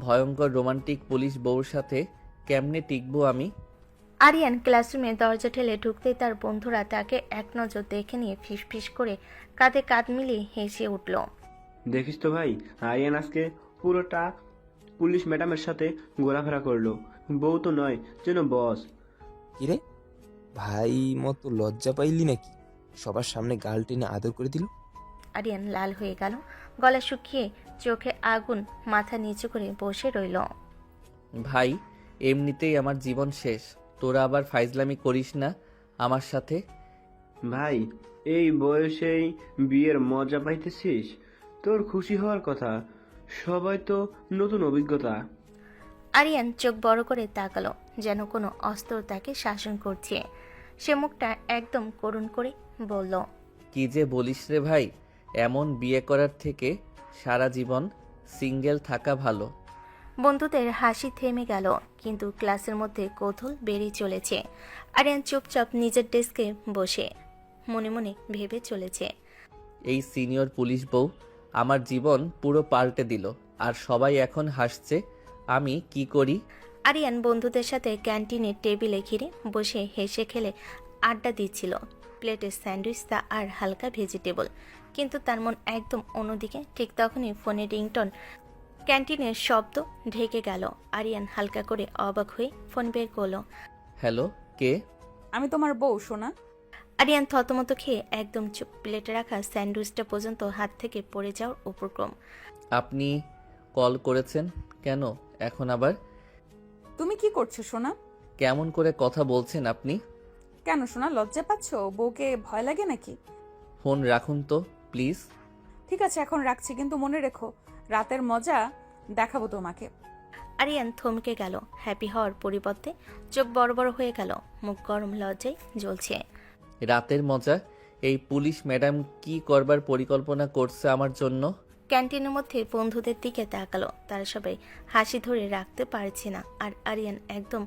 ভয়ঙ্কর রোমান্টিক পুলিশ বউর সাথে কেমনে টিকবো আমি? আরিয়ান ক্লাসরুমে দরজা ঠেলে ঢুকতেই তার বন্ধুরা তাকে এক নজর দেখে নিয়ে ফিসফিস করে কাঁধে কাঁধ মিলিয়ে হেসে উঠল। দেখিস তো ভাই, আরিয়ান আজকে পুরোটা পুলিশ ম্যাডামের সাথে ঘোরাফেরা করলো। বউ তো নয়, যেন বস। কিরে ভাই, মতো লজ্জা পাইলি নাকি? সবার সামনে গাল টেনে আদর করে দিল। আরিয়ান লাল হয়ে গেল, গলা শুকিয়ে চোখে আগুন, মাথা নিচু করে বসে রইল। ভাই, এমনিতেই আমার জীবন শেষ, তোরা আবার ফাইজলামি করিস না আমার সাথে। ভাই, এই বয়সেই বিয়ের মজা পাইতেছিস? তোর খুশি হওয়ার কথা। সবাই তো নতুন অভিজ্ঞতা। আরিয়ান চোখ বড় করে তাকালো, যেন কোনো অস্ত্র তাকে শাসন করছে। সে মুখটা একদম করুণ করে বলল, কি যে বলিস রে ভাই, এমন বিয়ে করার থেকে সারা জীবন সিঙ্গেল থাকা ভালো। বন্ধুদের হাসি থেমে গেল, কিন্তু ক্লাসের মধ্যে কৌতূহল বেড়ে চলেছে। আরিয়ান চুপচাপ নিজের ডেস্কে বসে মনে মনে ভেবে চলেছে। এই সিনিয়র পুলিশ বউ আমার জীবন পুরো পাল্টে দিল, আর সবাই এখন হাসছে। আমি কি করি? আরিয়ান বন্ধুদের সাথে ক্যান্টিনের টেবিলে ঘিরে বসে হেসে খেলে আড্ডা দিচ্ছিল। প্লেটে স্যান্ডউইচ তা আর হালকা ভেজিটেবল, কিন্তু তার মন একদম অন্যদিকে। ঠিক তখনই ফোনে রিংটন, ক্যান্টিনের শব্দ ঢেকে গেল। আরিয়ান হালকা করে অবাক হয়ে ফোন বের করলো। হ্যালো, কে? আমি তোমার বউ সোনা। আরিয়ান থতমত খেয়ে একদম চুপ। প্লেটে রাখা স্যান্ডউইচটা পর্যন্ত হাত থেকে পড়ে যাওয়ার উপক্রম। আপনি কল করেছেন কেন এখন আবার? তুমি কি করছো সোনা? কেমন করে কথা বলছেন আপনি? কেন সোনা, লজ্জা পাচ্ছ? বউকে ভয় লাগে নাকি? ফোন রাখুন তো প্লিজ। ঠিক আছে, এখন রাখছি, কিন্তু মনে রেখো রাতের মজা দেখাবো তোমাকে। আরিয়ান থমকে গেল। হ্যাপি হওয়ার পরিবর্তে চোখ বড় বড় হয়ে গেল, মুখ গরম লজ্জায় জ্বলছে। রাতের মজা? এই পুলিশ ম্যাডাম কি করবার পরিকল্পনা করছে আমার জন্য? ক্যান্টিনের মধ্যে বন্ধুদের দিকে তাকালো। তারা সবাই হাসি ধরে রাখতে পারছে না, আর আরিয়ান একদম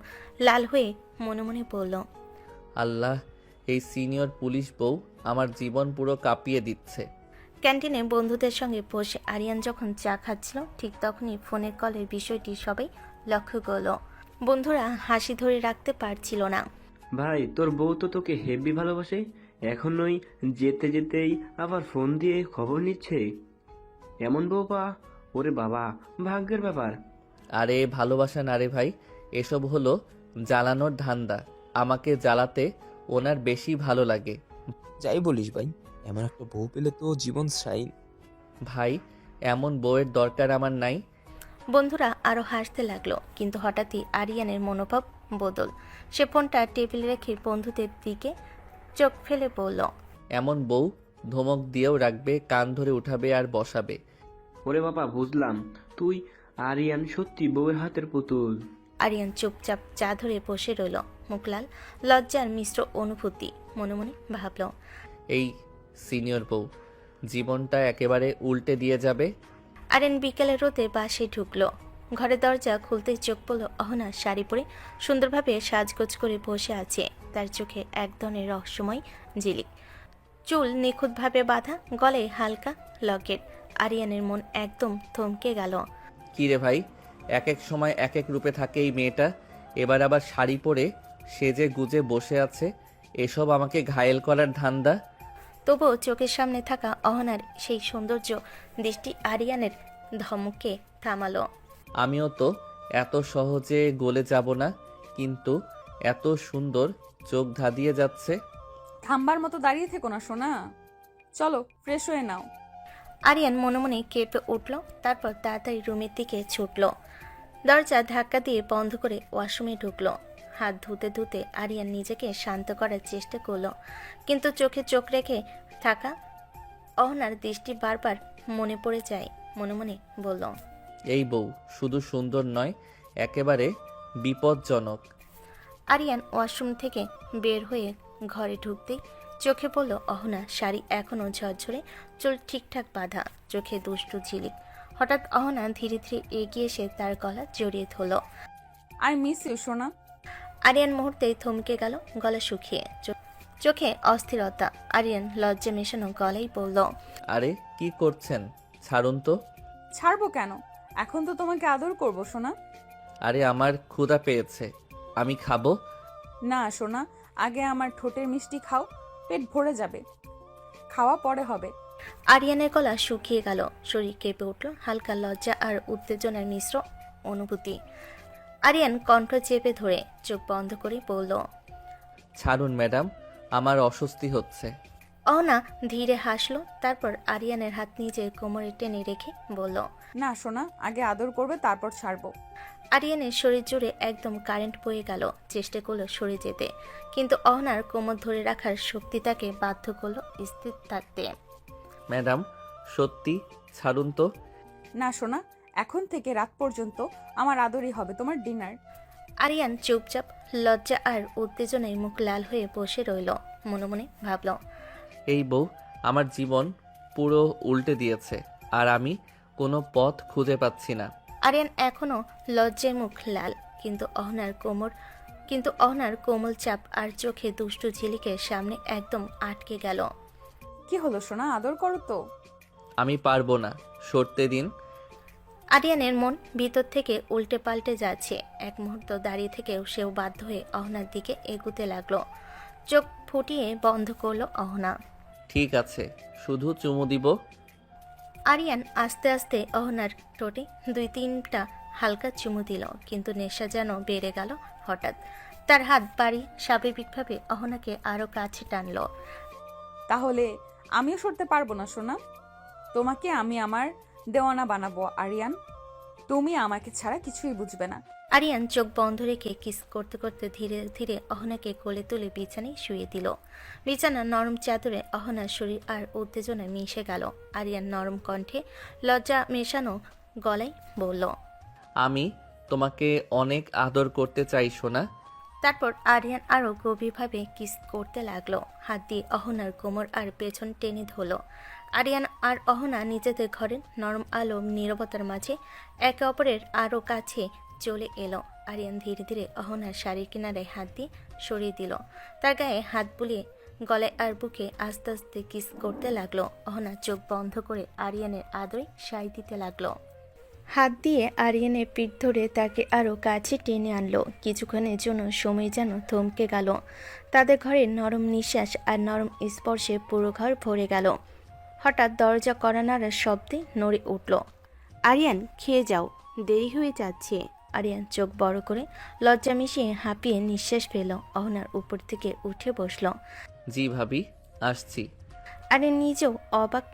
লাল হয়ে মনে মনে বলল, আল্লাহ, এই সিনিয়র পুলিশ বউ আমার জীবন পুরো কাঁপিয়ে দিচ্ছে। ক্যান্টিনে বন্ধুদের সঙ্গে বসে আরিয়ান যখন চা খাচ্ছিল, ঠিক তখনই ফোনের কলের বিষয়টি সবাই লক্ষ্য করল। বন্ধুরা হাসি ধরে রাখতে পারছিল না। ভাই, তোর বউ তো তোকে হেভি ভালোবাসে, এখনই যেতে যেতেই আবার ফোন দিয়ে খবর নিচ্ছে। এমন বউ পা ওরে বাবা, ভাগ্যের ব্যাপার। আরে ভালোবাসা না রে ভাই, এসব হলো জ্বালানোর ধান্দা। আমাকে জ্বালাতে ওনার বেশি ভালো লাগে। যাই বলিস ভাই, এমন একটা বউ পেলে তো জীবন সাইন। ভাই, এমন বউয়ের দরকার আমার নাই। বন্ধুরা আরও হাসতে লাগলো, কিন্তু হঠাৎই আরিয়ানের মনোভাব বদল। সে ফোনটা টেবিলে রেখে বন্ধুদের দিকে চোখ ফেলে বলল, এমন বউ ধমক দিয়েও রাখবে, কান ধরে উঠাবে আর বসাবে। ওরে বাবা, বুঝলাম তুই আরিয়ান সত্যি বউয়ের হাতের পুতুল। আরিয়ান চুপচাপ চা ধরে বসে রইল, মুখ লাল, লজ্জার মিশ্র অনুভূতি। মনে মনে ভাবল, এই সিনিয়র বউ জীবনটা একেবারে উল্টে দিয়ে যাবে। আরিয়ান বিকেলে রোদে বাসে ঢুকলো। ঘরের দরজা খুলতেই চোখ পড়ল অহনা শাড়ি পরে সুন্দরভাবে সাজগোজ করে বসে আছে। তার চোখে এক ধরনের রহস্যময় ঝিলিক, চুল নিখুঁতভাবে বাঁধা, গলায় হালকা লকেট। আরিয়ানের মন একদম থমকে গেল। কি রে ভাই, এক এক সময় এক এক রূপে থাকে এই মেয়েটা, এবার আবার শাড়ি পরে সেজে গুজে বসে আছে। এসব আমাকে ঘায়েল করার ধান্দা। তবুও চোখের সামনে থাকা অহনার সেই সৌন্দর্য দৃষ্টি আরিয়ানের ধমকে থামালো। আমিও তো এত সহজে গলে যাব না, কিন্তু এত সুন্দর, চোখ ধাঁধিয়ে যাচ্ছে। থামবার মতো দাঁড়িয়ে থেকো না সোনা, চলো ফ্রেশ হয়ে নাও। আরিয়ান মনে মনে কেঁপে উঠল, তারপর তাড়াতাড়ি রুমের দিকে ছুটল। দরজা ধাক্কা দিয়ে বন্ধ করে ওয়াশরুমে ঢুকলো। হাত ধুতে ধুতে আরিয়ান নিজেকে শান্ত করার চেষ্টা করলো, কিন্তু চোখে চোখ রেখে থাকা অহনার দৃষ্টি বারবার মনে পড়ে যায়। মনে মনে বলল, এই বউ শুধু সুন্দর নয়, একেবারে বিপজ্জনক। আরিয়ান ওয়াশরুম থেকে বের হয়ে ঘরে ঢুকতেই চোখে পড়ল অহনা। শাড়ি এখনও ঝরঝরে, চুল ঠিকঠাক বাঁধা, চোখে দুষ্টু ঝিলিক। হঠাৎ অহনা ধীরে ধীরে এগিয়ে এসে তার গলা জড়িয়ে ধরল। আই মিস ইউ সোনা। আরিয়ান মুহূর্তেই থমকে গেল, গলা শুকিয়ে, চোখে অস্থিরতা। আরিয়ান লজ্জা মেশানো গলায় বলল, আরে কি করছেন, ছাড়ুন তো। ছাড়বো কেন, এখন তো তোমাকে আদর করবো সোনা। আরে আমার ক্ষুধা পেয়েছে, আমি খাবো। না সোনা, আগে আমার ঠোঁটের মিষ্টি খাও, পেট ভরে যাবে, খাওয়া পরে হবে। আরিয়ানের গলা শুকিয়ে গেল, শরীর কেঁপে উঠল, হালকা লজ্জা আর উত্তেজনার মিশ্র অনুভূতি। আরিয়ান কণ্ঠ চেপে ধরে চোখ বন্ধ করে বলল, ছাড়ুন ম্যাডাম, আমার অস্বস্তি হচ্ছে। অহনা ধীরে হাসলো, তারপর আরিয়ানের হাত নিজের কোমরে টেনে রেখে বলল, না সোনা, আগে আদর করবে তারপর ছাড়বো। আরিয়ানের শরীর জুড়ে একদম কারেন্ট বয়ে গেল। চেষ্টা করলো সরে যেতে, কিন্তু অহনার কোমর ধরে রাখার শক্তি তাকে বাধ্য করলো স্থির থাকতে। ম্যাডাম সত্যি ছাড়ুন তো। না সোনা, এখন থেকে রাত পর্যন্ত আমার আদরই হবে তোমার ডিনার। আরিয়ান চুপচাপ, লজ্জা আর উত্তেজনায় মুখ লাল হয়ে বসে রইল। মনে মনে ভাবল, এই বউ আমার জীবন পুরো উল্টে দিয়েছে, আর আমি কোনো পথ খুঁজে পাচ্ছি না। আরিয়ান এখনো লজ্জায় মুখ লাল, কিন্তু অহনার কোমল চাপ আর চোখে দুষ্টু ঝিলিকের সামনে একদম আটকে গেল। কি হলো সোনা, আদর করো তো। আমি পারবো না, সরতে দিন। আরিয়ানের মন ভিতর থেকে উল্টে পাল্টে যাচ্ছে। এক মুহূর্ত দাঁড়িয়ে থেকেও সেও বাধ্য হয়ে অহনার দিকে এগুতে লাগলো। চোখ ফুটিয়ে বন্ধ করলো অহনা। ঠিক আছে, শুধু চুমু দিব। আরিয়ান আস্তে আস্তে অহনার ঠোঁটে 2-3টা হালকা চুমু দিল, কিন্তু নেশা যেন বেড়ে গেল হঠাৎ। তার হাত বাড়িয়ে স্বাভাবিকভাবে অহনাকে আরো কাছে টানলো। তাহলে আমিও সরতে পারবো না সোনা, তোমাকে আমি আমার দেওয়ানা বানাবো আরিয়ান, তুমি আমাকে ছাড়া কিছুই বুঝবে না। আরিয়ান চোখ বন্ধ রেখে কিস করতে করতে ধীরে ধীরে অহনাকে কোলে তুলে বিছানায় শুয়ে দিল। বিছানার নরম চাদরে অহনার শরীর আর উত্তেজনা মিশে গেল। আরিয়ান নরম কণ্ঠে লজ্জা মেশানো গলায় বলল, আমি তোমাকে অনেক আদর করতে চাই সোনা। তারপর আরিয়ান আরো গভীরভাবে কিস করতে লাগলো। হাত দিয়ে অহনার কোমর আর পেছন টেনে ধরলো। আরিয়ান আর অহনা নিজেদের ঘরের নরম আলো নীরবতার মাঝে একে অপরের আরো কাছে চলে এলো। আরিয়ান ধীরে ধীরে অহনার শাড়ির কিনারায় হাত দিয়ে সরিয়ে দিল। তার গায়ে হাত বুলিয়ে গলায় আর বুকে আস্তে আস্তে কিস করতে লাগলো। অহনা চোখ বন্ধ করে আরিয়ানের আদরে সায় দিতে লাগলো। হাত দিয়ে আরিয়ানের পিঠ ধরে তাকে আরও কাছে টেনে আনলো। কিছুক্ষণের জন্য সময় যেন থমকে গেল। তাদের ঘরের নরম নিঃশ্বাস আর নরম স্পর্শে পুরো ঘর ভরে গেল। হঠাৎ দরজা কড়া নাড়ার শব্দে নড়ে উঠল। আরিয়ান খেয়ে যাও, দেরি হয়ে যাচ্ছে। আরিয়ান চোখ বড় করে লজ্জা মিশিয়ে হাঁপিয়ে নিঃশ্বাস ফেল। অহনার উপর থেকে উঠে বসল। জি ভাবি, আসছি। আরিয়ান নিজেও অবাক,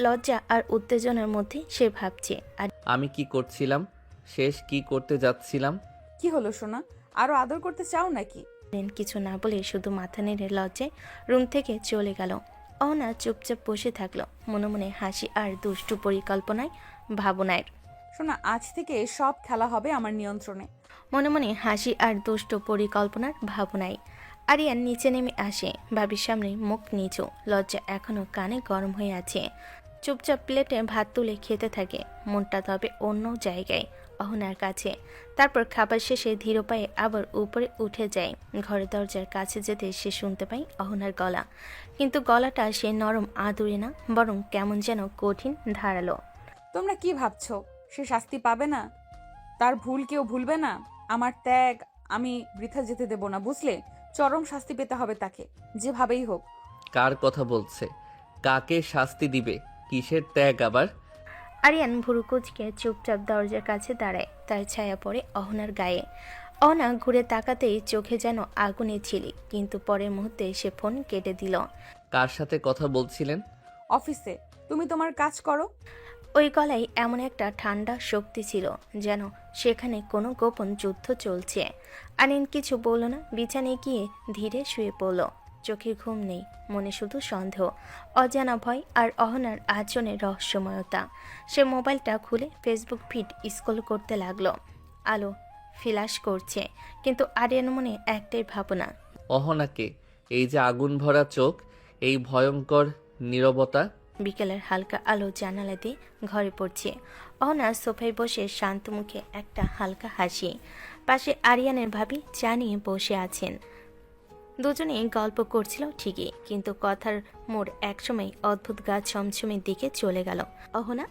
লজ্জা আর উত্তেজনার মধ্যে সে ভাবছে। আমি কি করছিলাম, শেষ কি করতে যাচ্ছিলাম? কি হলো সোনা, আরো আদর করতে চাও নাকি? আরিয়ান কিছু না বলে শুধু মাথা নেড়ে লজ্জায় রুম থেকে চলে গেল। অহনা চুপচাপ বসে থাকলো, মনে মনে হাসি আর দুষ্টু পরিকল্পনায় ভাবনায়। সোনা, আজ থেকে সব খেলা হবে আমার নিয়ন্ত্রণে। মনে মনে হাসি আর দুষ্ট পরিকল্পনার ভাবনায় আরিয়ান নিচে নেমে আসে। ভাবির সামনে মুখ নিচু, লজ্জা এখনো কানে গরম হয়ে আছে। চুপচাপ প্লেটে ভাত তুলে খেতে থাকে, মনটা তবে অন্য জায়গায়, অহনার কাছে। তারপর খাবার শেষে ধীর পায়ে আবার উপরে উঠে যায়। ঘরের দরজার কাছে যেতে সে শুনতে পায় অহনার গলা, কিন্তু গলাটা সে নরম আদুরে না, বরং কেমন যেন কঠিন ধারালো। তোমরা কি ভাবছো সে শাস্তি পাবে না? তার ভুল কেউ ভুলবে না? আমার ত্যাগ আমি বৃথা যেতে দেব না, বুঝলে? চরম শাস্তি পেতে হবে তাকে, যেভাবেই হোক। কার কথা বলছে? কাকে শাস্তি দিবে? কিসের ত্যাগ আবার? আরিয়ান ভুরু কুচকে চুপচাপ দরজার কাছে দাঁড়ায়। তার ছায়া পড়ে অহনার গায়ে। অহনা ঘুরে তাকাতেই চোখে যেন আগুনে ছিলি, কিন্তু পরের মুহূর্তে সে ফোন কেটে দিল। কার সাথে কথা বলছিলেন? অফিসে। তুমি তোমার কাজ করো। ওই গলায় এমন একটা ঠান্ডা শক্তি ছিল, যেন সেখানে কোনো গোপন যুদ্ধ চলছে। আরিয়ান কিছু বলল না, বিছানায় গিয়ে ধীরে শুয়ে পড়ল। চোখে ঘুম নেই, মনে শুধু সন্দেহ, অজানা ভয় আর অহনার আচরণের রহস্যময়তা। সে মোবাইলটা খুলে ফেসবুক ফিড স্ক্রল করতে লাগলো। আলো ফ্ল্যাশ করছে, কিন্তু আরিয়ান মনে একটাই ভাবনা। অহনাকে, এই যে আগুন ভরা চোখ, এই ভয়ঙ্কর নীরবতা। বিকেলের হালকা আলো জানালা দিয়ে ঘরে পড়ছে। অহনা সোফায় বসে শান্ত মুখে একটা হালকা হাসি। পাশে আরিয়ানের ভাবি চা নিয়ে বসে আছেন। দুজনেই গল্প করছিল ঠিকই, কিন্তু কথার মোড় একসময় অদ্ভুত গা ছমছমের দিকে চলে গেল। অহনা,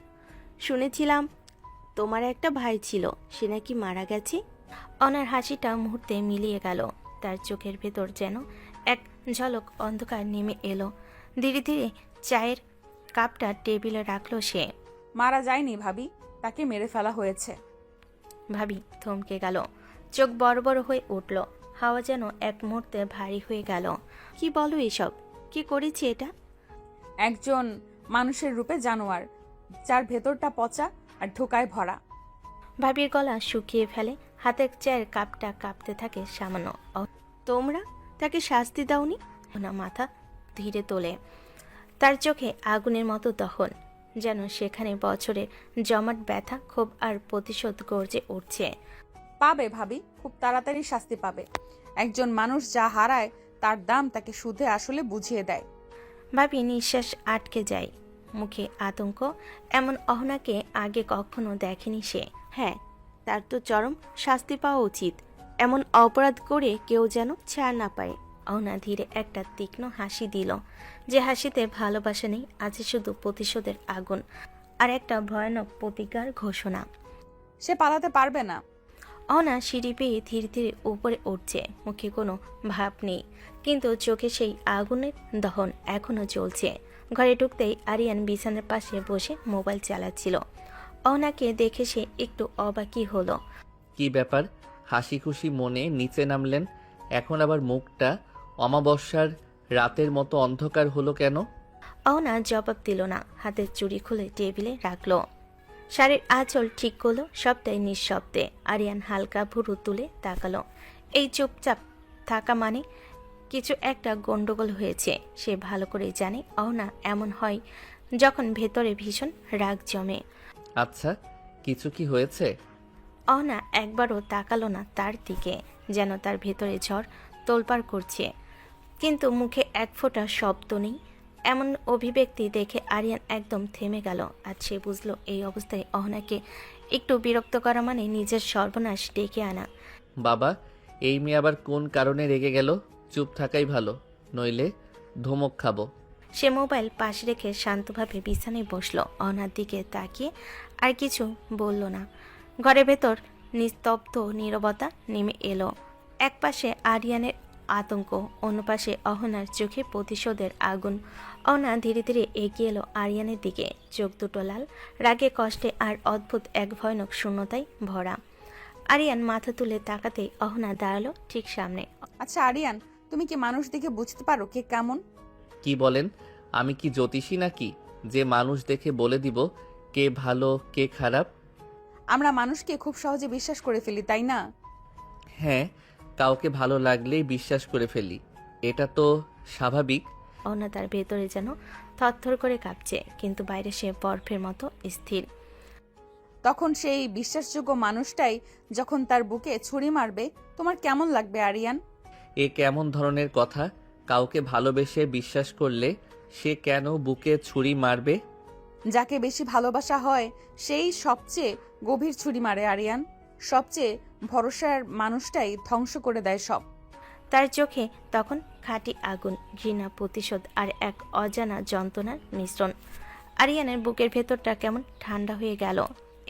শুনেছিলাম তোমার একটা ভাই ছিল, সে নাকি মারা গেছে। অনার হাসিটা মুহূর্তে মিলিয়ে গেল। তার চোখের ভেতর যেন এক ঝলক অন্ধকার নেমে এলো। ধীরে ধীরে চায়ের কাপটা টেবিলে রাখলো সে। মারা যায়নি ভাবি, তাকে মেরে ফেলা হয়েছে। ভাবি থমকে গেল, চোখ বড় বড় হয়ে উঠল। হাওয়া যেন এক মুহূর্তে ভারী হয়ে গেল। কি বলো এসব? কি করেছে এটা? একজন মানুষের রূপে জানোয়ার, যার ভেতরটা পচা আর ধোকায় ভরা। ভাবির গলা শুকিয়ে ফেলে, হাতের চায়ের কাপটা কাঁপতে থাকে সামান্য। তোমরা তাকে শাস্তি দাওনি? না, মাথা ধীরে তোলে। তার চোখে আগুনের মতো দহন, যেন সেখানে বছরের জমাট ব্যথা, ক্ষোভ আর প্রতিশোধ গর্জে উঠছে। পাবে ভাবি, খুব তাড়াতাড়ি শাস্তি পাবে। একজন মানুষ যা হারায় তার দাম তাকে সুদে আসলে বুঝিয়ে দেয়। ভাবি নিঃশ্বাস আটকে যায়, মুখে আতঙ্ক। এমন অহনাকে আগে কখনো দেখেনি সে। হ্যাঁ, তার তো চরম শাস্তি পাওয়া উচিত। এমন অপরাধ করে কেউ যেন ছাড় না পায়। অহনা ধীরে একটা তীক্ষ্ণ হাসি দিল, যে হাসিতে ভালোবাসা নেই, আছে শুধু প্রতিশোধের আগুন আর একটা ভয়ানক প্রতিজ্ঞার ঘোষণা। সে পালাতে পারবে না। অহনা সিঁড়ি পেয়ে ধীরে ধীরে উপরে উঠছে, মুখে কোনো ভাব নেই, কিন্তু চোখে সেই আগুনের দহন এখনো চলছে। ঘরে ঢুকতেই আরিয়ান বিছানার পাশে বসে মোবাইল চালাচ্ছিল। অহনাকে দেখে সে একটু অবাকই হলো। কি ব্যাপার, হাসি খুশি মনে নিচে নামলেন, এখন আবার মুখটা অমাবস্যার রাতের মতো অন্ধকার হলো কেন? অহনা জবাব দিল না, হাতের চুড়ি খুলে টেবিলে রাখলো। শাড়ির আঁচল ঠিক করলো, সবটাই নিঃশব্দে। আরিয়ান হালকা ভুরু তুলে তাকালো। এই চুপচাপ থাকা মানে কিছু একটা গন্ডগোল হয়েছে। সে ভালো করে জানে অহনা এমন হয় যখন ভেতরে ভীষণ রাগ জমে। আচ্ছা, কিছু কি হয়েছে? অহনা একবারও তাকালো না তার দিকে, যেন তার ভেতরে ঝড় তোলপাড় করছে, কিন্তু মুখে এক ফোঁটা শব্দ নেই। এমন অভিব্যক্তি দেখে আরিয়ান একদম থেমে গেল। আর সে বুঝলো এই অবস্থায় অহনাকে একটু বিরক্ত করা মানে নিজের সর্বনাশ ডেকে আনা। বাবা, এই মেয়ে আবার কোন কারণে রেগে গেল? চুপ থাকাই ভালো, নইলে ধমক খাবো। সে মোবাইল পাশে রেখে শান্তভাবে বিছানায় বসলো। অহনার দিকে তাকিয়ে আর কিছু বলল না। ঘরের ভেতর নিস্তব্ধ নীরবতা নেমে এলো। একপাশে আরিয়ানের আতঙ্ক, অন্য পাশে অহনার চোখে প্রতিশোধের আগুন। অহনা ধীরে ধীরে এগিয়ে এলো আরিয়ানের দিকে, চোখ দুটো লাল, রাগে, কষ্টে আর অদ্ভুত এক ভয়ানক শূন্যতায় ভরা। আরিয়ান মাথা তুলে তাকাতেই অহনা দাঁড়ালো ঠিক সামনে। আচ্ছা আরিয়ান, তুমি কি মানুষ দেখে বুঝতে পারো কে কেমন? কি বলেন? আমি কি জ্যোতিষী নাকি যে মানুষ দেখে বলে দিব কে ভালো কে খারাপ? আমরা মানুষকে খুব সহজে বিশ্বাস করে ফেলি, তাই না? হ্যাঁ, কাউকে ভালো লাগলেই বিশ্বাস করে ফেলি, এটা তো স্বাভাবিক। অহনা তার ভেতরে যেন থরথর করে কাঁপছে, কিন্তু বাইরে সে বরফের মতো স্থির। তখন সেই বিশ্বাসযোগ্য মানুষটাই যখন তার বুকে ছুরি মারবে, তোমার কেমন লাগবে আরিয়ান? এ কেমন ধরনের কথা? কাউকে ভালোবেসে বিশ্বাস করলে সে কেন বুকে ছুরি মারবে? যাকে বেশি ভালোবাসা হয় সেই সবচেয়ে গভীর ছুরি মারে আরিয়ান। সবচেয়ে ভরসার মানুষটাই ধ্বংস করে দেয় সব। তার চোখে তখন খাঁটি আগুন, ঘৃণা, প্রতিশোধ আর এক অজানা যন্ত্রণার মিশ্রণ। আরিয়ানের বুকের ভেতরটা কেমন ঠান্ডা হয়ে গেল।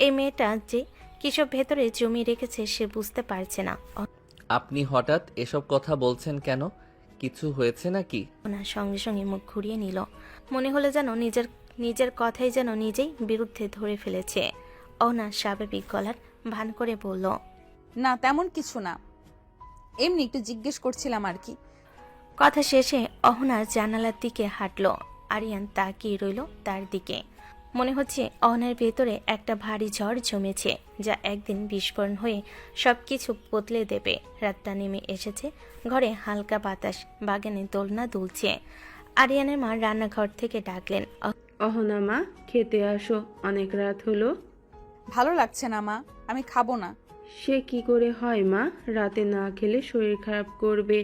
এই মেয়েটা যে কিসব ভেতরে জমিয়ে রেখেছে সে বুঝতে পারছে না। আপনি হঠাৎ এসব কথা বলছেন কেন? কিছু হয়েছে নাকি? ওনার সঙ্গে সঙ্গে মুখ ঘুরিয়ে নিল। মনে হলো যেন নিজের কথাই যেন নিজেই বিরুদ্ধে ধরে ফেলেছে। অনার স্বাভাবিক গলার ভান করে বলল, না তেমন কিছু না, এমনি একটু জিজ্ঞেস করছিলাম আর কি। কথা শেষে অহনা জানালার দিকে হাঁটল। আরিয়ান তাকিয়ে রইল তার দিকে। মনে হচ্ছে অহনার ভেতরে একটা ভারী ঝড় জমেছে, যা একদিন বিস্ফোরণ হয়ে সবকিছু বদলে দেবে। রাতটা নেমে এসেছে, ঘরে হালকা বাতাস, বাগানে দোলনা দুলছে। আরিয়ানের মা রান্নাঘর থেকে ডাকলেন, অহনা মা, খেতে আসো, অনেক রাত হলো। ভালো লাগছে না মা, আমি খাবো না। সে কি করে হয় মা, রাতে না খেলে শরীর খারাপ করবে।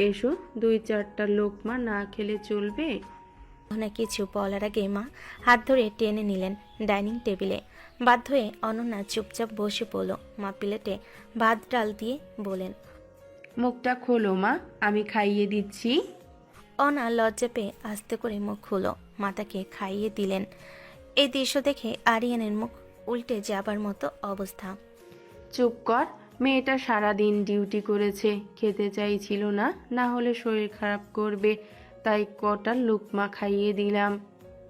এসো, 2-4টা লোকমা না খেলে চলবে? অহনা কিছু বলার আগে মা হাত ধরে টেনে নিলেন ডাইনিং টেবিলে। বাধ্য হয়ে অনন্যা চুপচাপ বসে পড়ল। মা প্লেটে ভাত ডাল দিয়ে বলেন, মুখটা খোলো মা, আমি খাইয়ে দিচ্ছি। অনা লজ্জা পেয়ে আস্তে করে মুখ খুলো। মাতাকে খাইয়ে দিলেন। এই দৃশ্য দেখে আরিয়ানের মুখ উল্টে যাবার মতো অবস্থা। চুপ কর, মেয়েটা সারাদিন ডিউটি করেছে, খেতে চাইছিল না, না হলে শরীর খারাপ করবে, তাই কটা লোকমা খাইয়ে দিলাম।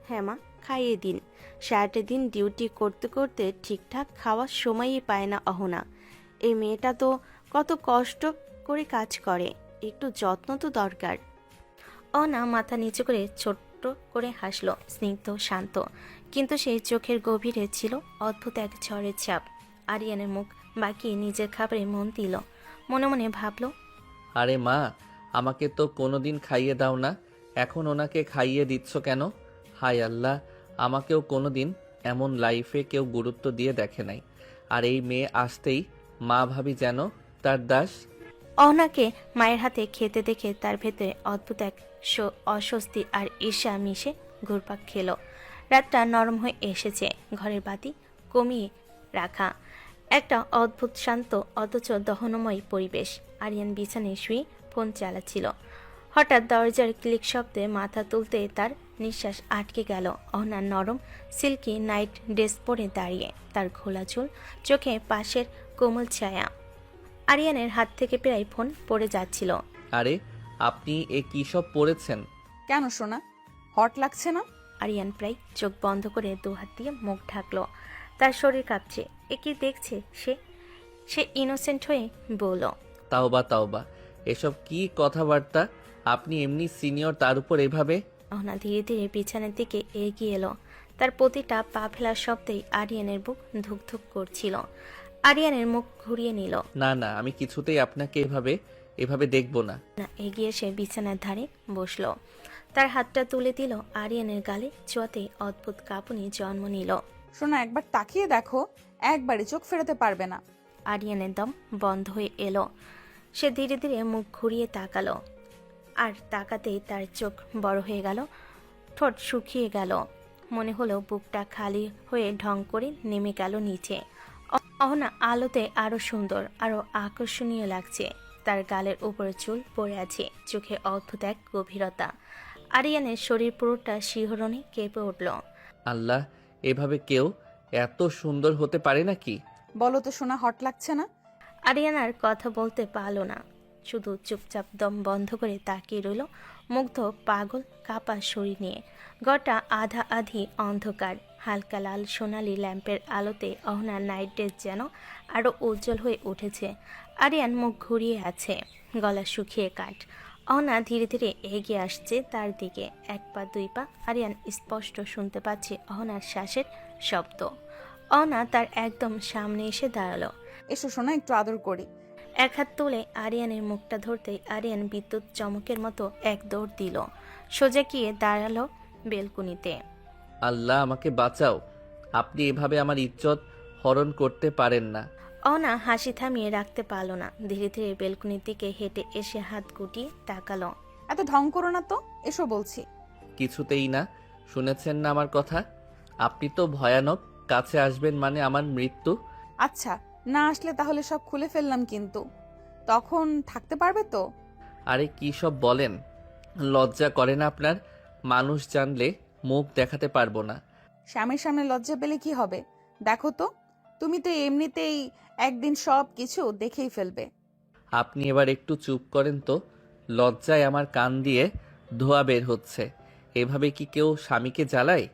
হ্যাঁ মা, খাইয়ে দিন। সারাটা দিন ডিউটি করতে করতে ঠিকঠাক খাওয়ার সময়ই পায় না অহনা। এই মেয়েটা তো কত কষ্ট করে কাজ করে, একটু যত্ন তো দরকার। অনা মাথা নিচু করে ছোট্ট করে হাসলো, স্নিগ্ধ শান্ত, কিন্তু সেই চোখের গভীরে ছিল অদ্ভুত এক ঝড়ের ছাপ। আরিয়ানের মুখ বাঁকিয়ে নিজের খাবারে মন দিল। মনে মনে ভাবল, আরে মা, আমাকে তো কোনোদিন খাইয়ে দাও না, এখন ওনাকে খাইয়ে দিচ্ছ কেন? হায় আল্লাহ, আমাকেও কোনোদিন এমন লাইফে কেউ গুরুত্ব দিয়ে দেখে নাই। আর এই মেয়ে আসতেই মা ভাবি যেন তার দাস। অহনাকে মায়ের হাতে খেতে দেখে তার ভেতরে অদ্ভুত এক অস্বস্তি আর ঈর্ষা মিশে ঘুরপাক খেল। রাতটা নরম হয়ে এসেছে, ঘরের বাতি কমিয়ে রাখা, একটা অদ্ভুত শান্ত অথচ দহনময় পরিবেশ। আরিয়ান বিছানায় শুয়ে ফোন চালাচ্ছিল। হঠাৎ দরজার ক্লিক শব্দে মাথা তুলতে তার নিঃশ্বাস আটকে গেল। অহনার নরম সিল্কি নাইট ড্রেস পরে দাঁড়িয়ে, তার ঘোলা চুল, চোখে পাশের কোমল ছায়া। আরিয়ানের হাত থেকে প্রায় ফোন পড়ে যাচ্ছিল। আরে আপনি এ কী সব পড়েছেন? কেন সোনা, হট লাগছে না? আরিয়ান প্রায় চোখ বন্ধ করে দুহাত দিয়ে মুখ ঢাকলো। তার শরীর কাঁপছে। এ কি দেখছে সে ইনোসেন্ট হয়ে বলল, তাওবা তাওবা, এসব কি কথাবার্তা? আপনি এমনি সিনিয়র, তার উপর এভাবে? অহনা ধীরে ধীরে বিছানার দিকে এগিয়ে এলো। তার প্রতিটা পা ফেলার শব্দেই আরিয়ানের বুক ধুকধুক করছিল। আরিয়ানের মুখ ঘুরিয়ে নিল। না না, আমি কিছুতেই আপনাকে এভাবে দেখব না। এগিয়ে সে বিছানার ধারে বসলো। তার হাতটা তুলে দিল আরিয়ানের গালে, ছোঁয়াতে অদ্ভুত কাঁপুনি জন্ম নিল। সোনা, একবার তাকিয়ে দেখো, একবারে চোখ ফেরাতে পারবে না। আরিয়ানের দম বন্ধ হয়ে এলো। সে ধীরে ধীরে মুখ ঘুরিয়ে তাকালো, আর তাকাতেই তার চোখ বড় হয়ে গেল, ঠোঁট শুকিয়ে গেল। মনে হলো বুকটা খালি হয়ে ঢং করে নেমে গেল নিচে। অহনা আলোতে আরো সুন্দর, আরো আকর্ষণীয় লাগছে। তার গালের উপরে চুল পড়ে আছে, চোখে অদ্ভুত এক গভীরতা। আরিয়ানের শরীর পুরোটা শিহরণে কেঁপে উঠল। আল্লাহ, এভাবে কেউ এত সুন্দর হতে পারে নাকি? বলো তো সোনা, হট লাগছে না? আরিয়ান আর কথা বলতে পারল না। শুধু চুপচাপ দম বন্ধ করে তাকিয়ে রইল মুগ্ধ পাগল কাপা শরীর নিয়ে। ঘরটা আধা আধি অন্ধকার, হালকা লাল সোনালি ল্যাম্পের আলোতে অহনার নাইট ড্রেস যেন আরও উজ্জ্বল হয়ে উঠেছে। আরিয়ান মুখ ঘুরিয়ে আছে, গলা শুকিয়ে কাঠ। অহনা ধীরে ধীরে এগিয়ে আসছে তার দিকে, 1 পা 2 পা। আরিয়ান স্পষ্ট শুনতে পাচ্ছে অহনার শ্বাসের শব্দ। অহনা তার একদম সামনে এসে দাঁড়ালো। এসো সোনা, একটু আদর করি। 1 হাত তুলে আরিয়ানের মুখটা ধরতেই আরিয়ান বিদ্যুৎ চমকের মতো এক দৌড় দিল, সোজা গিয়ে দাঁড়ালো বেলকুনিতে। আল্লাহ আমাকে বাঁচাও, আপনি এভাবে আমার ইজ্জত হরণ করতে পারেন না। অহনা হাসি থামিয়ে রাখতে পারল না, ধীরে ধীরে বেলকুনির দিকে হেঁটে এসে হাত গুটিয়ে তাকালো। এত ঢং করো না তো, এসো বলছি। কিছুতেই না, শুনেছেন না আমার কথা? আপনি তো ভয়ানক, কাছে আসবেন মানে আমার মৃত্যু। আচ্ছা, না আসলে তাহলে সব খুলে ফেললাম, কিন্তু তখন থাকতে পারবে তো? আরে কি সব বলেন, লজ্জা করে না আপনার? মানুষ জানলে মুখ দেখাতে পারবো না। স্বামীর সামনে লজ্জা পেলে কি হবে? দেখো তো, তুমি তো এমনিতেই একদিন সব কিছু দেখেই ফেলবে। আপনি এবার একটু চুপ করেন তো, লজ্জায় আমার কান দিয়ে ধোঁয়া বের হচ্ছে। এভাবে কি কেউ স্বামীকে জ্বালায়?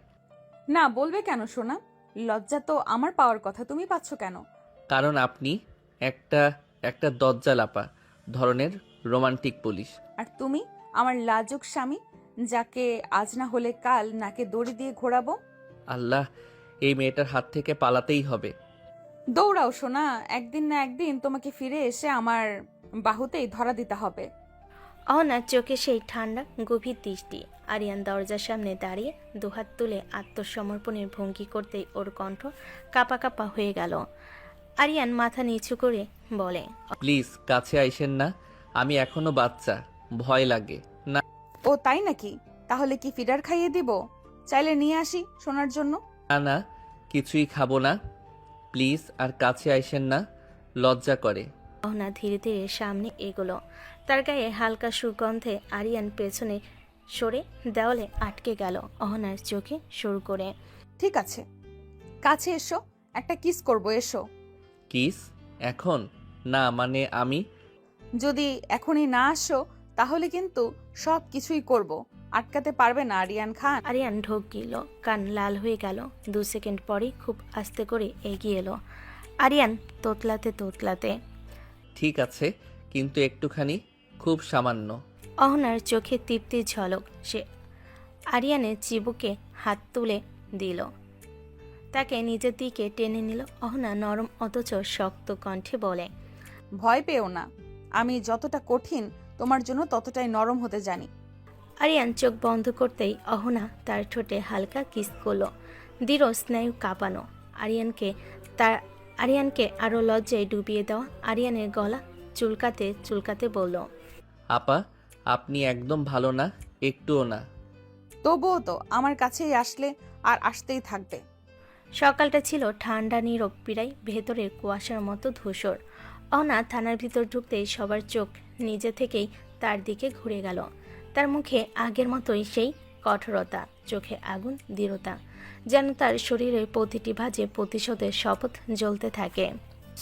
না বলবে কেন সোনা? লজ্জা তো আমার পাওয়ার কথা, তুমি পাচ্ছ কেন? কারণ আপনি একটা একটা দজ্জালাপা ধরনের রোমান্টিক পুলিশ। আর তুমি আমার লাজুক স্বামী, যাকে আজ না হলে কাল নাকে দড়ি দিয়ে ঘোরাবো। আল্লাহ, এই মেয়েটার হাত থেকে পালাতেই হবে। দৌড়াও সোনা, একদিন না একদিন তোমাকে ফিরে এসে আমার বাহুতেই ধরা দিতে হবে। অহনার চোখে সেই ঠান্ডা গভীর দৃষ্টি। আরিয়ান দরজার সামনে দাঁড়িয়ে দুহাত তুলে আত্মসমর্পণের ভঙ্গি করতেই ওর কণ্ঠ কাঁপা কাঁপা হয়ে গেল। আরিয়ান মাথা নিচু করে বলে, প্লিজ কাছে আইসেন না, আমি এখনো বাচ্চা, ভয় লাগে। না ও তাই নাকি? তাহলে কি ফিডার খাইয়ে দিব? চাইলে নিয়ে আসি সোনার জন্য। না না, কিছুই খাবো না, প্লিজ আর কাছে আইসেন না, লজ্জা করে। অহনা ধীরে ধীরে সামনে এগোলো। তার গায়ে হালকা সুগন্ধে আরিয়ান পেছনে সরে দেওয়ালে আটকে গেল, অহনার চোখে সুর করে। ঠিক আছে, কাছে এসো, একটা কিস করব, এসো। কিস? এখন না, মানে আমি যদি এখনই না আসো তাহলে কিন্তু সব কিছুই করব, আটকাতে পারবে না আরিয়ান খান। আরিয়ান ঢোক গিল, কান লাল হয়ে গেল। 2 সেকেন্ড পরেই খুব আস্তে করে এগিয়ে এলো আরিয়ান, তোতলাতে তোতলাতে। ঠিক আছে, কিন্তু একটুখানি, খুব সামান্য। অহনার চোখে তৃপ্তির ঝলক। সে আরিয়ানের চিবুকে হাত তুলে দিল, তাকে নিজের দিকে টেনে নিল। অহনা নরম অথচ শক্ত কণ্ঠে বলে, ভয় পেও না, আমি যতটা কঠিন তোমার জন্য ততটাই নরম হতে জানি। আরিয়ান চোখ বন্ধ করতেই অহনা তার ঠোঁটে হালকা কিস করলো। দৃঢ় স্নায়ু কাঁপানো আরিয়ানকে আরো লজ্জায় ডুবিয়ে দেওয়া। আরিয়ানের গলা চুলকাতে চুলকাতে বলল, আপা, আপনি একদম ভালো না, একটুও না। তবুও তো আমার কাছেই আসলে আর আসতেই থাকবে। সকালটা ছিল ঠান্ডা নীরব, পিরাই ভেতরের কুয়াশার মতো ধূসর। অহনা থানার ভিতর ঢুকতেই সবার চোখ নিজে থেকেই তার দিকে ঘুরে গেল। তার মুখে আগের মতোই সেই কঠোরতা, চোখে আগুন, দৃঢ়তা, যেন তার শরীরের প্রতিটি ভাঁজে প্রতিশোধের শপথ জ্বলতে থাকে।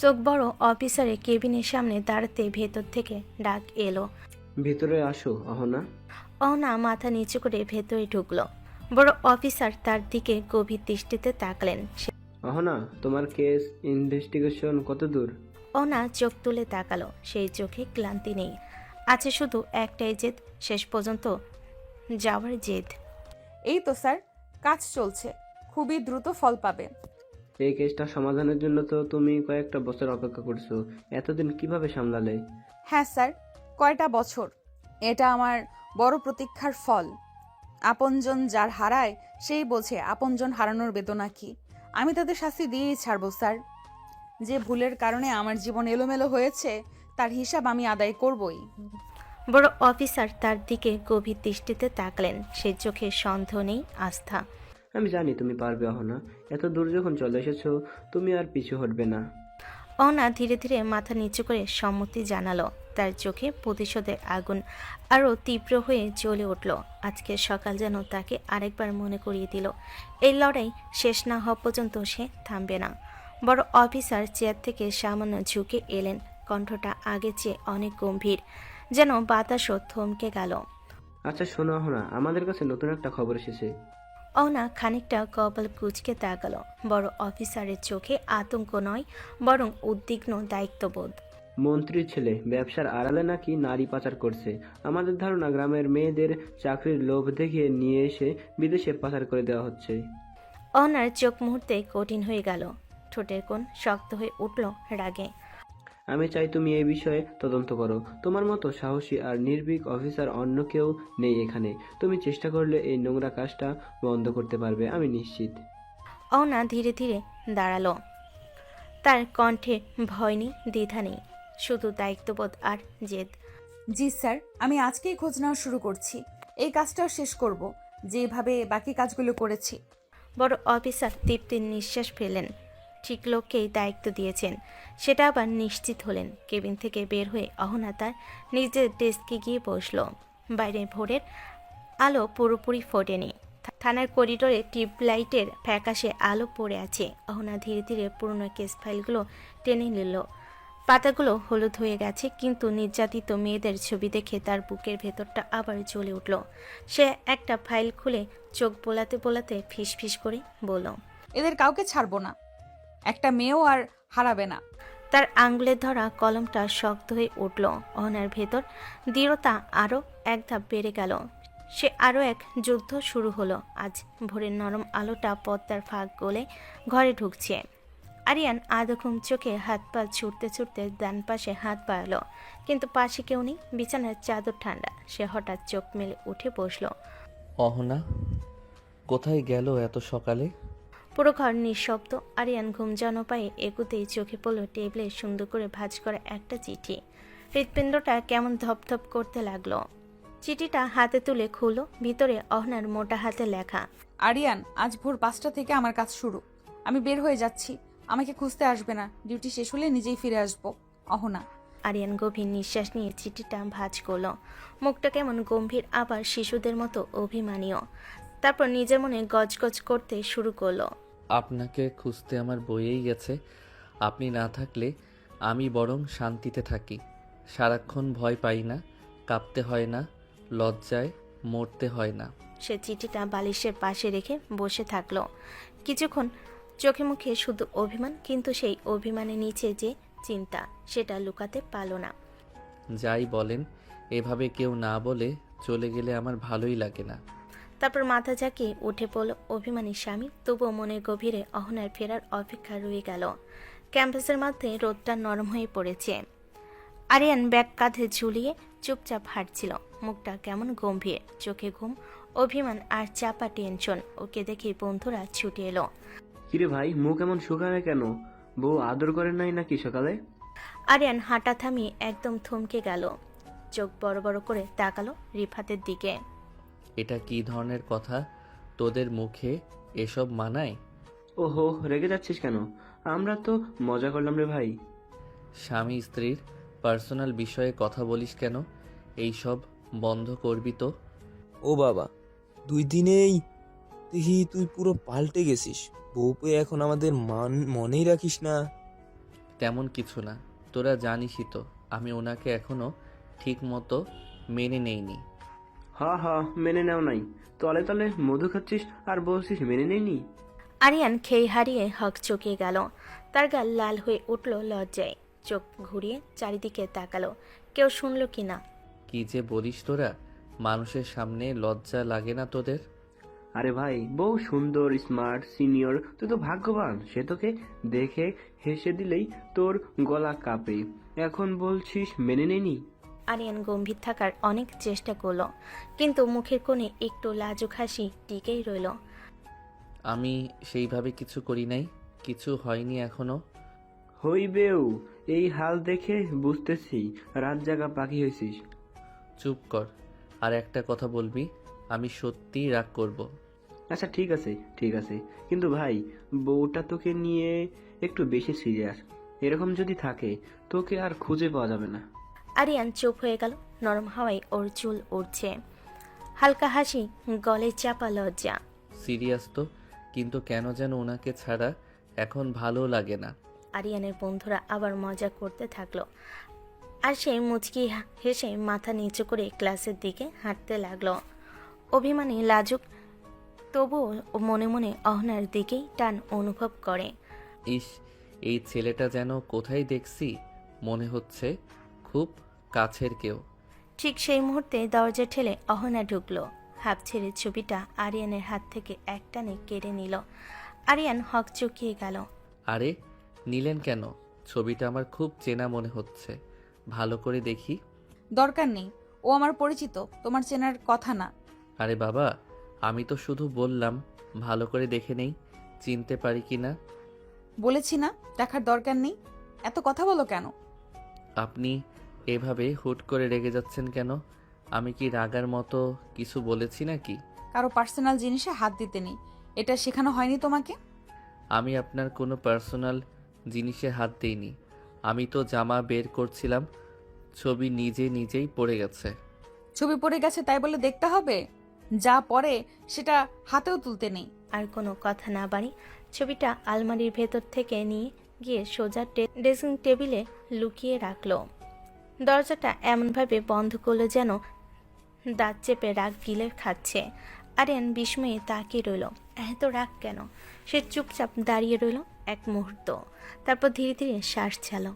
চোখ বড় অফিসারের কেবিনের সামনে দাঁড়াতে ভেতর থেকে ডাক এলো, ভিতরে আসো অহনা। অহনা মাথা নিচু করে ভেতরে ঢুকলো। বড় অফিসার তার দিকে গভীর দৃষ্টিতে তাকলেন। অহনা, তোমার কেস ইনভেস্টিগেশন কত দূর? অহনা চোখ তুলে তাকালো, সেই চোখে ক্লান্তি নেই, আছে শুধু একটাই জেদ, শেষ পর্যন্ত যাওয়ার জেদ। এই তো স্যার, কাজ চলছে, খুবই দ্রুত ফল পাবে। এই কেসটা সমাধানের জন্য তো তুমি কয়েকটা বছর অপেক্ষা করছো, এতদিন কিভাবে সামলালে? হ্যাঁ স্যার, কয়টা বছর, এটা আমার বড় প্রতীক্ষার ফল। আপনজন যার হারায় সেই বোঝে আপনজন হারানোর বেদনা কি। আমি তাদের শাস্তি দিয়েই ছাড়বো স্যার। যে ভুলের কারণে আমার জীবন এলোমেলো হয়েছে তার হিসাব আমি আদায় করবই। বড় অফিসার তার দিকে গভীর দৃষ্টিতে তাকলেন, সে চোখে সন্দেহ নেই, আস্থা। আমি জানি তুমি পারবে অহনা, এত দূর যখন চলে এসেছো তুমি আর পিছু হটবে না। অহনা ধীরে ধীরে মাথা নিচু করে সম্মতি জানালো। তার চোখে প্রতিশোধের আগুন আরও তীব্র হয়ে জ্বলে উঠল। আজকের সকাল যেন তাকে আরেকবার মনে করিয়ে দিল, এই লড়াই শেষ না হওয়া পর্যন্ত সে থামবে না। বড় অফিসার চেয়ার থেকে সামান্য ঝুঁকে এলেন, কণ্ঠটা আগের চেয়ে অনেক গম্ভীর, যেন বাতাসও থমকে গেল। আচ্ছা শোনো না, আমাদের কাছে নতুন একটা খবর এসেছে। অহনা খানিকটা কপাল কুঁচকে তাকালো। বড় অফিসারের চোখে আতঙ্ক নয়, বরং উদ্বিগ্ন দায়িত্ববোধ। মন্ত্রীর ছেলে ব্যবসার আড়ালে নাকি নারী পাচার করছে। আমাদের ধারণা গ্রামের মেয়েদের চাকরির লোভ দেখিয়ে নিয়ে এসে বিদেশে পাচার করে দেওয়া হচ্ছে। অহনার চোখ মুহূর্তে কঠিন হয়ে গেল, ঠোঁটের কোণ শক্ত হয়ে উঠল রাগে। আমি চাই তুমি এই বিষয়ে তদন্ত করো। তোমার মতো সাহসী আর নির্ভীক অফিসার অন্য কেউ নেই এখানে। তুমি চেষ্টা করলে এই নোংরা কাজটা বন্ধ করতে পারবে, আমি নিশ্চিত। অহনা ধীরে ধীরে দাঁড়ালো। তার কণ্ঠে ভয় নেই, দ্বিধা নেই, শুধু দায়িত্ববোধ আর জেদ। জি স্যার, আমি আজকেই খোঁজ নেওয়া শুরু করছি। এই কাজটাও শেষ করব, যেভাবে বাকি কাজগুলো করেছি। বড় অফিসার তৃপ্তির নিঃশ্বাস ফেলেন। ঠিক লোককেই দায়িত্ব দিয়েছেন, সেটা আবার নিশ্চিত হলেন। কেবিন থেকে বের হয়ে অহনা তার নিজের ডেস্কে গিয়ে বসল। বাইরে ভোরের আলো পুরোপুরি ফোটেনি। থানার করিডোরে টিউবলাইটের ফ্যাকাশে আলো পড়ে আছে। অহনা ধীরে ধীরে পুরনো কেস ফাইলগুলো টেনে নিল। পাতাগুলো হলুদ হয়ে গেছে, কিন্তু নির্যাতিত মেয়েদের ছবি দেখে তার বুকের ভেতরটা আবার জ্বলে উঠল। সে একটা ফাইল খুলে চোখ বোলাতে বোলাতে ফিসফিস করে বলল, এদের কাউকে ছাড়বো না, একটা মেয়েও আর হারাবে না। তার আঙ্গুলে ধরা কলমটা শক্ত হয়ে উঠল। অহনার ভেতর দৃঢ়তা আরও এক ধাপ বেড়ে গেল। সে আরও এক যুদ্ধ শুরু হলো। আজ ভোরের নরম আলোটা পদ্মার ফাঁক গলে ঘরে ঢুকছে। আরিয়ান আধঘুম চোখে হাত পা ছুটতে ছুটতে ডান পাশে হাত বাড়ালো, কিন্তু পাশে কেউ নেই। বিছানার চাদর ঠান্ডা। সে হঠাৎ চোখ মেলে উঠে বসলো। অহনা কোথায় গেল এত সকালে? পুরো ঘর নিঃশব্দ। আরিয়ান ঘুম যেন পায়ে এগুতেই চোখে পড়ল টেবিলে সুন্দর করে ভাঁজ করা একটা চিঠি। হৃৎপিণ্ডটা কেমন ধপধপ করতে লাগলো। চিঠিটা হাতে তুলে খুলল। ভিতরে অহনার মোটা হাতে লেখা, আরিয়ান, আজ ভোর 5টা থেকে আমার কাজ শুরু। আমি বের হয়ে যাচ্ছি, আমাকে খুঁজতে আসবে না। ডিউটি শেষ হলে নিজেই ফিরে আসবো। অহনা। আরিয়ান গভীর নিঃশ্বাস নিয়ে চিঠিটা ভাঁজ করল। মুখটা কেমন গম্ভীর, আবার শিশুদের মতো অভিমানীয়। তারপর নিজের মনে গজগজ করতে শুরু করলো। আপনাকে খুঁজতে আমার বইয়েই গেছে। আপনি না থাকলে আমি বরং শান্তিতে থাকি। সারাক্ষণ ভয় পাই না, কাঁপতে হয় না, লজ্জায় মরতে হয় না। সে চিঠিটা বালিশের পাশে রেখে বসে থাকলো কিছুক্ষণ। চোখে মুখে শুধু অভিমান, কিন্তু সেই অভিমানের নিচে যে চিন্তা, সেটা লুকাতে পারল না। যাই বলেন, এভাবে কেউ না বলে চলে গেলে আমার ভালোই লাগে না। তারপর মাথা ঝাঁকিয়ে উঠে পড়ল অভিমানী স্বামী। তবুও মনের গভীরে অহনার ফেরার অপেক্ষা রয়ে গেল। ক্যাম্পাসের মধ্যে রোদটা নরম হয়ে পড়েছে। আরিয়ান ব্যাগ কাঁধে ঝুলিয়ে চুপচাপ হাঁটছিল। মুখটা কেমন গম্ভীর, চোখে ঘুম, অভিমান আর চাপা টেনশন। ওকে দেখে বন্ধুরা ছুটে এলো। কিরে ভাই, মুখ এমন শুকায় কেন? বউ আদর করে নাই নাকি সকালে? আরিয়ান হাঁটা থামিয়ে একদম থমকে গেল। চোখ বড় বড় করে তাকালো রিফাতের দিকে। এটা কি ধরনের কথা? তোদের মুখে এসব মানায়? ওহো, রেগে যাচ্ছিস কেন? আমরা তো মজা করলাম রে ভাই। স্বামী স্ত্রীর পার্সোনাল বিষয়ে কথা বলিস কেন? এই সব বন্ধ করবি তো? ও বাবা, 2 দিনেই দেখি তুই পুরো পাল্টে গেছিস। বউ পেয়ে এখন আমাদের মনেই রাখিস না। তেমন কিছু না, তোরা জানিসই তো আমি ওনাকে এখনো ঠিক মতো মেনে নেইনি। হা হা, মেনে নেও নাই? তলে তলে মধু খাচ্ছিস আর বলছিস মেনে নেইনি? আরিয়ান খেই হারিয়ে হক চকিয়ে গেল। তার গাল লাল হয়ে উঠল লজ্জায়। চোখ ঘুরিয়ে চারিদিকে তাকালো, কেউ শুনল কি না। কি যে বলিস তোরা, মানুষের সামনে লজ্জা লাগে না তোদের? আরে ভাই, বউ সুন্দর, স্মার্ট, সিনিয়র, তুই তো ভাগ্যবান। সে তোকে দেখে হেসে দিলেই তোর গলা কাঁপে, এখন বলছিস মেনে নেইনি? আরিয়ান গম্ভীর থাকার অনেক চেষ্টা করলো, কিন্তু মুখের কোণে একটু লাজুক হাসি টিকেই রইল। আমি সেইভাবে কিছু করি নাই, কিছু হয়নি এখনো। হইবেও, এই হাল দেখে বুঝতেছি রাত জাগা পাখি হয়েছিস। চুপ কর, আর একটা কথা বলবি আমি সত্যিই রাগ করব। আচ্ছা ঠিক আছে ঠিক আছে, কিন্তু ভাই বউটা তোকে নিয়ে একটু বেশি সিরিয়াস। এরকম যদি থাকে তোকে আর খুঁজে পাওয়া যাবে না। আরিয়ান চুপ হয়ে গেল। নরম হাওয়ায় ওর চুল উড়ছে। হালকা হাসি, গলে চাপা লজ্জা। সিরিয়াস তো, কিন্তু কেন যেন ওনাকে ছাড়া এখন ভালো লাগে না। আরিয়ানের বন্ধুরা আবার মজা করতে থাকলো। আর সে মুচকি হেসে মাথা নিচু করে ক্লাসের দিকে হাঁটতে লাগলো। অভিমানী লাজুক, তবুও ও মনে মনে অহনার দিকেই টান অনুভব করে। ইস, এই ছেলেটা যেন কোথায় দেখছি, মনে হচ্ছে খুব কাছের কেউ। ঠিক সেই মুহূর্তে দরজা ঠেলে অহনা ঢুকলো। হাফ ছেড়ে ছবিটা আরিয়ানের হাত থেকে একটানে কেড়ে নিল। আরিয়ান হক চুকিয়ে গেল। আরে, নিলেন কেন? ছবিটা আমার খুব চেনা মনে হচ্ছে, ভালো করে দেখি। দরকার নেই, ও আমার পরিচিত, তোমার চেনার কথা না। আরে বাবা, আমি তো শুধু বললাম ভালো করে দেখে নেই, চিনতে পারি কি না। বলেছি না দেখার দরকার নেই, এত কথা বলো কেন? আপনি এভাবে হুট করে রেগে যাচ্ছেন কেন? আমি কি রাগার মতো কিছু বলেছি নাকি? কারো পার্সোনাল জিনিসে হাত দিতে নেই, এটা শেখানো হয়নি তোমাকে? আমি আপনার কোনো পার্সোনাল জিনিসে হাত দেইনি। আমি তো জামা বের করছিলাম, ছবি নিজেই পড়ে গেছে। ছবি পড়ে গেছে তাই বলে দেখতে হবে? যা পড়ে সেটা হাতেও তুলতে নেই। আর কোনো কথা না বাড়ি ছবিটা আলমারির ভেতর থেকে নিয়ে গিয়ে সোজা ড্রেসিং টেবিলে লুকিয়ে রাখলো। দরজাটা এমনভাবে বন্ধ করলো যেন দাঁত চেপে রাগ গিলে খাচ্ছে। আরিয়ান বিস্ময়ে তাকিয়ে রইল। এত রাগ কেন? সে চুপচাপ দাঁড়িয়ে রইল এক মুহূর্ত, তারপর ধীরে ধীরে শ্বাস ছাড়ল।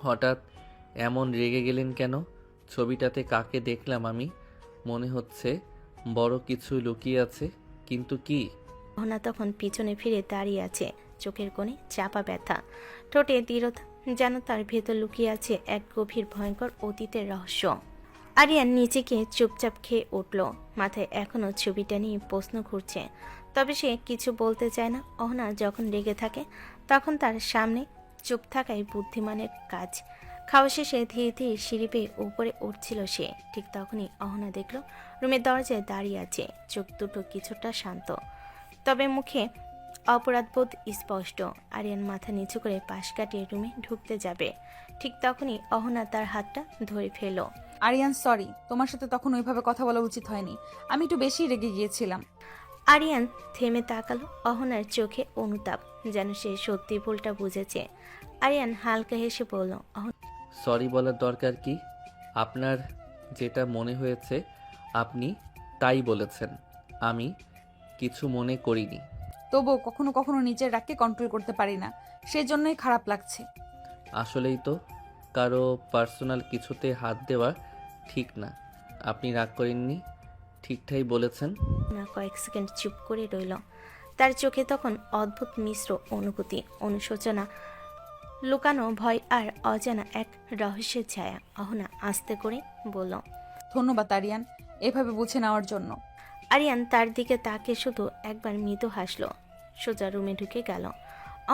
হঠাৎ এমন রেগে গেলেন কেন? ছবিটাতে কাকে দেখলাম আমি? মনে হচ্ছে বড় কিছু লুকিয়ে আছে, কিন্তু কি? অহনা তখন পিছনে ফিরে দাঁড়িয়ে আছে, চোখের কোণে চাপা ব্যথা, ঠোঁটে দৃঢ়তা, যেন তার ভেতর লুকিয়ে আছে এক গভীর ভয়ঙ্কর অতীতের রহস্য। আরিয়ান নিচেকে চুপচাপ খেয়ে উঠল। মাথায় এখনো ছবিটা নিয়ে প্রশ্ন ঘুরছে, তবে সে কিছু বলতে চায় না। অহনা যখন রেগে থাকে তখন তার সামনে চুপ থাকাই বুদ্ধিমানের কাজ। খাওয়া শেষে ধীরে ধীরে সিঁড়ি পেয়ে উপরে উঠছিল সে। ঠিক তখনই অহনা দেখল রুমের দরজায় দাঁড়িয়ে আছে, চোখ দুটো কিছুটা শান্ত, তবে মুখে অপরাধবোধ স্পষ্ট। আরিয়ান মাথা নিচু করে পাশ কাটিয়ে রুমে ঢুকতে যাবে, ঠিক তখনই অহনা তার হাতটা ধরে ফেলল। আরিয়ান সরি, তোমার সাথে তখন ওইভাবে কথা বলা উচিত হয়নি, আমি একটু বেশি রেগে গিয়েছিলাম। আরিয়ান থেমে তাকালো। অহনার চোখে অনুতাপ, যেন সে সত্যি ভুলটা বুঝেছে। আরিয়ান হালকা হেসে বলল, সরি বলার দরকার কি? আপনার যেটা মনে হয়েছে আপনি তাই বলেছেন, আমি কিছু মনে করিনি। তবুও কখনো কখনো নিজের রাগকে কন্ট্রোল করতে পারি না, সেজন্যই খারাপ লাগছে। আসলেই তো, কারো পার্সোনাল কিছুতে হাত দেওয়া ঠিক না। আপনি রাগ করেননি, ঠিকঠাকই বলেছেন। না কয়েক সেকেন্ড চুপ করে রইল। তার চোখে তখন অদ্ভুত মিশ্র অনুভূতি, অনুশোচনা, লুকানো ভয় আর অজানা এক রহস্যের ছায়া। অহনা আস্তে করে বলল, ধন্যবাদ আরিয়ান, এভাবে বুঝে নেওয়ার জন্য। আরিয়ান তার দিকে তাকে শুধু একবার মৃদু হাসল, সোজা রুমে ঢুকে গেল।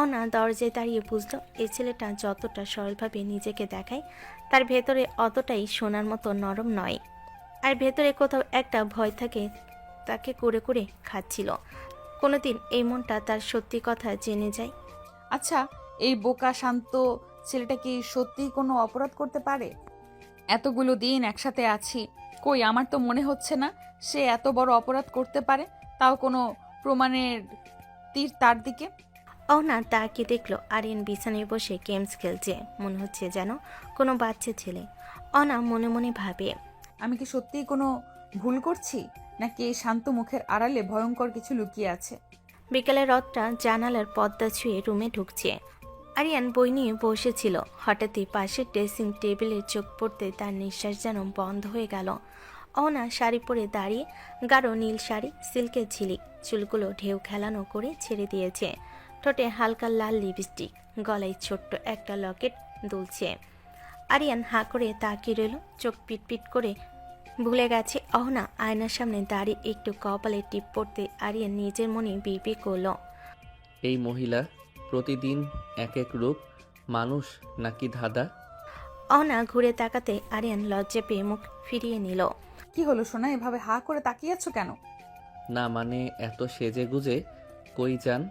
অনা দরজায় দাঁড়িয়ে বুঝল এই ছেলেটা যতটা সরলভাবে নিজেকে দেখায় তার ভেতরে অতটাই সোনার মতো নরম নয়। আর ভেতরে কোথাও একটা ভয় থাকে তাকে করে করে খাচ্ছিল। কোনোদিন এই মনটা তার সত্যি কথা জেনে যায়। আচ্ছা, এই বোকা শান্ত ছেলেটা কি সত্যিই কোনো অপরাধ করতে পারে? এতগুলো দিন একসাথে আছি, কই আমার তো মনে হচ্ছে না সে এত বড় অপরাধ করতে পারে, তাও কোনো প্রমাণের তীর তার দিকে। অহনা তাকে দেখলো আরিয়ান বিছানায় বসে গেমস খেলছে, মনে হচ্ছে যেন কোনো বাচ্চা ছেলে। অনা মনে মনে ভাবে, আমি কি সত্যিই কোনো ভুল করছি, নাকি এই শান্ত মুখের আড়ালে ভয়ঙ্কর কিছু লুকিয়ে আছে? বিকেলের রথটা জানালার পর্দা ছুঁয়ে রুমে ঢুকছে। আরিয়ান বই নিয়ে বসেছিল, হঠাৎই পাশে ড্রেসিং টেবিলে চোখ পড়তে তার নিঃশ্বাস যেন বন্ধ হয়ে গেল। অহনা শাড়ি পরে দাঁড়িয়ে, গাঢ় নীল শাড়ি, সিল্কের ঝিলিক, চুলগুলো ঢেউ খেলানো করে ছেড়ে দিয়েছে, ঠোঁটে হালকা লাল লিপস্টিক, গলায় ছোট্ট একটা লকেট দুলছে। আরিয়ান হাঁ করে তাকিয়ে রইল, চোখ পিটপিট করে ভুলে গেছে অহনা আয়নার সামনে দাঁড়িয়ে একটু কপালে টিপ পড়তে আরিয়ান নিজের মনে বিড়বিড় করল, এই মহিলা প্রতিদিন এক এক রূপ, মানুষ নাকি ধাঁধা? অহনা ঘুরে তাকাতে আরিয়ান লজ্জা পেয়ে মুখ ফিরিয়ে নিল। কি হলো সোনা, এভাবে হা করে তাকিয়ে আছো কেন? না মানে এত সেজে গুজে কই যান?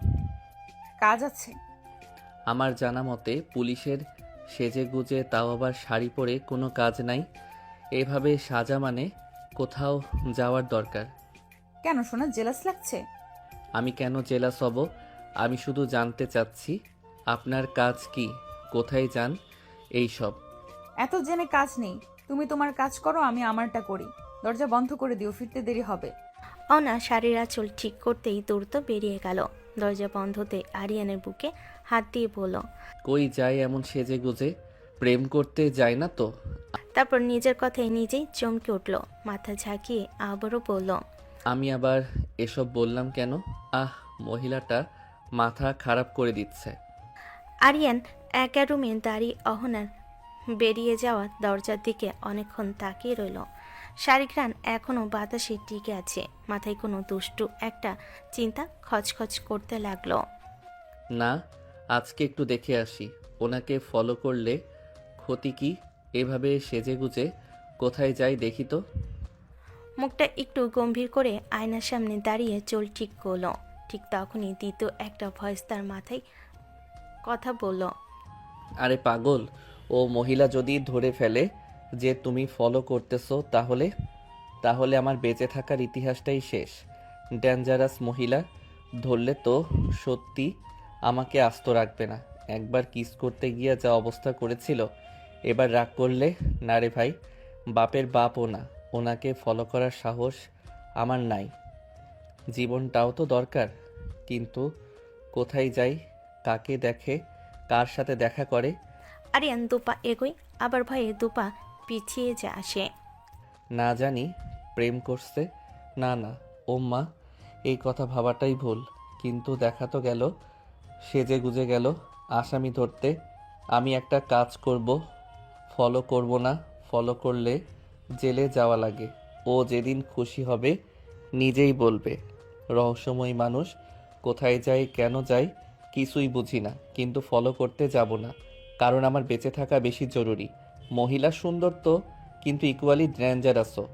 কাজ আছে। আমার জানা মতে পুলিশের সেজে গুজে, তাও আবার শাড়ি পরে কোনো কাজ নাই। এভাবে সাজা মানে কোথাও যাওয়ার দরকার। কেন সোনা, জেলাস লাগছে? আমি কেন জেলাস হব? আমি শুধু জানতে চাচ্ছি আপনার কাজ কি। কোথায় যান, এই সব। এত জেনে কাজ নেই, তুমি তোমার কাজ করো, আমি আমারটা করি। দরজা বন্ধ করে দিও, ফিরতে দেরি হবে। অহনা শাড়ির আঁচল ঠিক করতেই দ্রুত বেরিয়ে গেল। দরজা বন্ধ হতে আরিয়ানের বুকে হাত দিয়ে বলল। কই যায় এমন সেজে গুজে? প্রেম করতে যায় না তো? তারপর নিজের কথায় নিজেই চমকে উঠল, মাথা ঝাঁকিয়ে আবারও বলল। আমি আবার এসব বললাম কেন? মহিলাটা মাথা খারাপ করে দিচ্ছে। আরিয়ান একা রুমে দাঁড়িয়ে অহনার বেরিয়ে যাওয়া দরজার দিকে অনেকক্ষণ তাকিয়ে রইল। শাড়িঘ্রাণ এখনো বাতাসে টিকে আছে। মাথায় কোনো দুষ্টু একটা চিন্তা খচখচ করতে লাগলো। না, আজকে একটু দেখে আসি। ওনাকে ফলো করলে ক্ষতি কি? এভাবে সেজে গুজে কোথায় যাই দেখি তো। মুখটা একটু গম্ভীর করে আয়নার সামনে দাঁড়িয়ে চুল ঠিক করলো। ঠিক তখনই দ্বিতীয় একটা ভয়েস তার মাথায় কথা বলল। আরে পাগল, ও মহিলা যদি ধরে ফেলে যে তুমি ফলো করতেছো, তাহলে আমার বেঁচে থাকার ইতিহাসটাই শেষ। ডেঞ্জারাস মহিলা ধরলে তো সত্যি আমাকে আস্ত রাখবে না। একবার কিস করতে গিয়ে যা অবস্থা করেছিল, এবার রাগ করলে? না রে ভাই, বাপের বাপও না, ওনাকে ফলো করার সাহস আমার নাই। জীবনটাও তো দরকার। কিন্তু কোথায় যাই, কাকে দেখে, কার সাথে দেখা করে? আরিয়ান দুপা এগোয়, আবার ভয়ে দুপা পিছিয়ে যা আসে। না জানি প্রেম করছে। না না, ও মা, এই কথা ভাবাটাই ভুল। কিন্তু দেখা তো গেল, সেজে গুজে গেল আসামি ধরতে। আমি একটা কাজ করব, ফলো করব না। ফলো করলে জেলে যাওয়া লাগে। ও যেদিন খুশি হবে নিজেই বলবে। রহস্যময় মানুষ, কোথায় যায়, কেন যায় কিছুই বুঝি না, কিন্তু ফলো করতে যাব না, কারণ আমার বেঁচে থাকা বেশি জরুরি। মহিলা সুন্দর তো, কিন্তু ইকুয়ালি ডেঞ্জারাসও।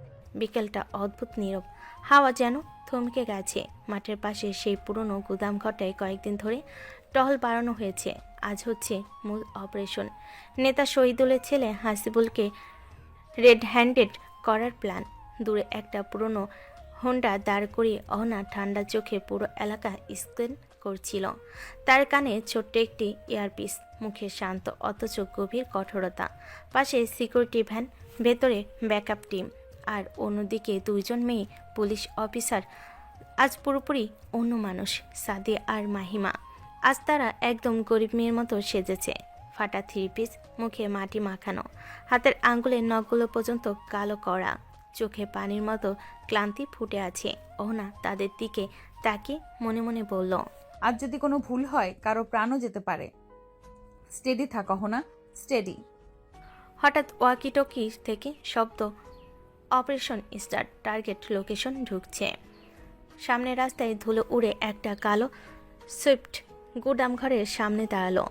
বিকেলটা অদ্ভুত নীরব। হাওয়া যেন থমকে গেছে। মাঠের পাশে সেই পুরনো গুদাম ঘরটায় কয়েকদিন ধরে টহল বাড়ানো হয়েছে। আজ হচ্ছে মূল অপারেশন। নেতা শহীদুলের ছেলে হাসিবুলকে রেড হ্যান্ডেড করার প্ল্যান। দূরে একটা পুরনো হোন্ডা দাঁড় করিয়ে অহনা ঠান্ডা চোখে পুরো এলাকা স্ক্যান করছিল। তার কানে ছোট্ট একটি ইয়ারপিস, মুখে শান্ত অথচ গভীর কঠোরতা। পাশে সিকিউরিটি ভ্যান, ভেতরে ব্যাকআপ টিম, আর অন্যদিকে দুইজন মেয়ে পুলিশ অফিসার। আজ পুরোপুরি অন্য মানুষ, সাদিয়া আর মাহিমা। আজ তারা একদম গরিব মেয়ের মতো সেজেছে। ফাটা থ্রি পিস, মুখে মাটি মাখানো, হাতের আঙ্গুলের নখগুলো পর্যন্ত কালো করা, চোখে পানির মতো ক্লান্তি ফুটে আছে। ওহনা তাদের দিকে তাকিয়ে মনে মনে বলল। আজ যদি কোনো ভুল হয়, কারো প্রাণও যেতে পারে। স্টেডি থাকো না, স্টেডি। হঠাৎ ওয়াকিটকি থেকে শব্দ, অপারেশন স্টার্ট, টার্গেট লোকেশন ঢুকছে। সামনের রাস্তায় ধুলো উড়ে একটা কালো সুইফট গুদাম ঘরের সামনে দাঁড়ালো।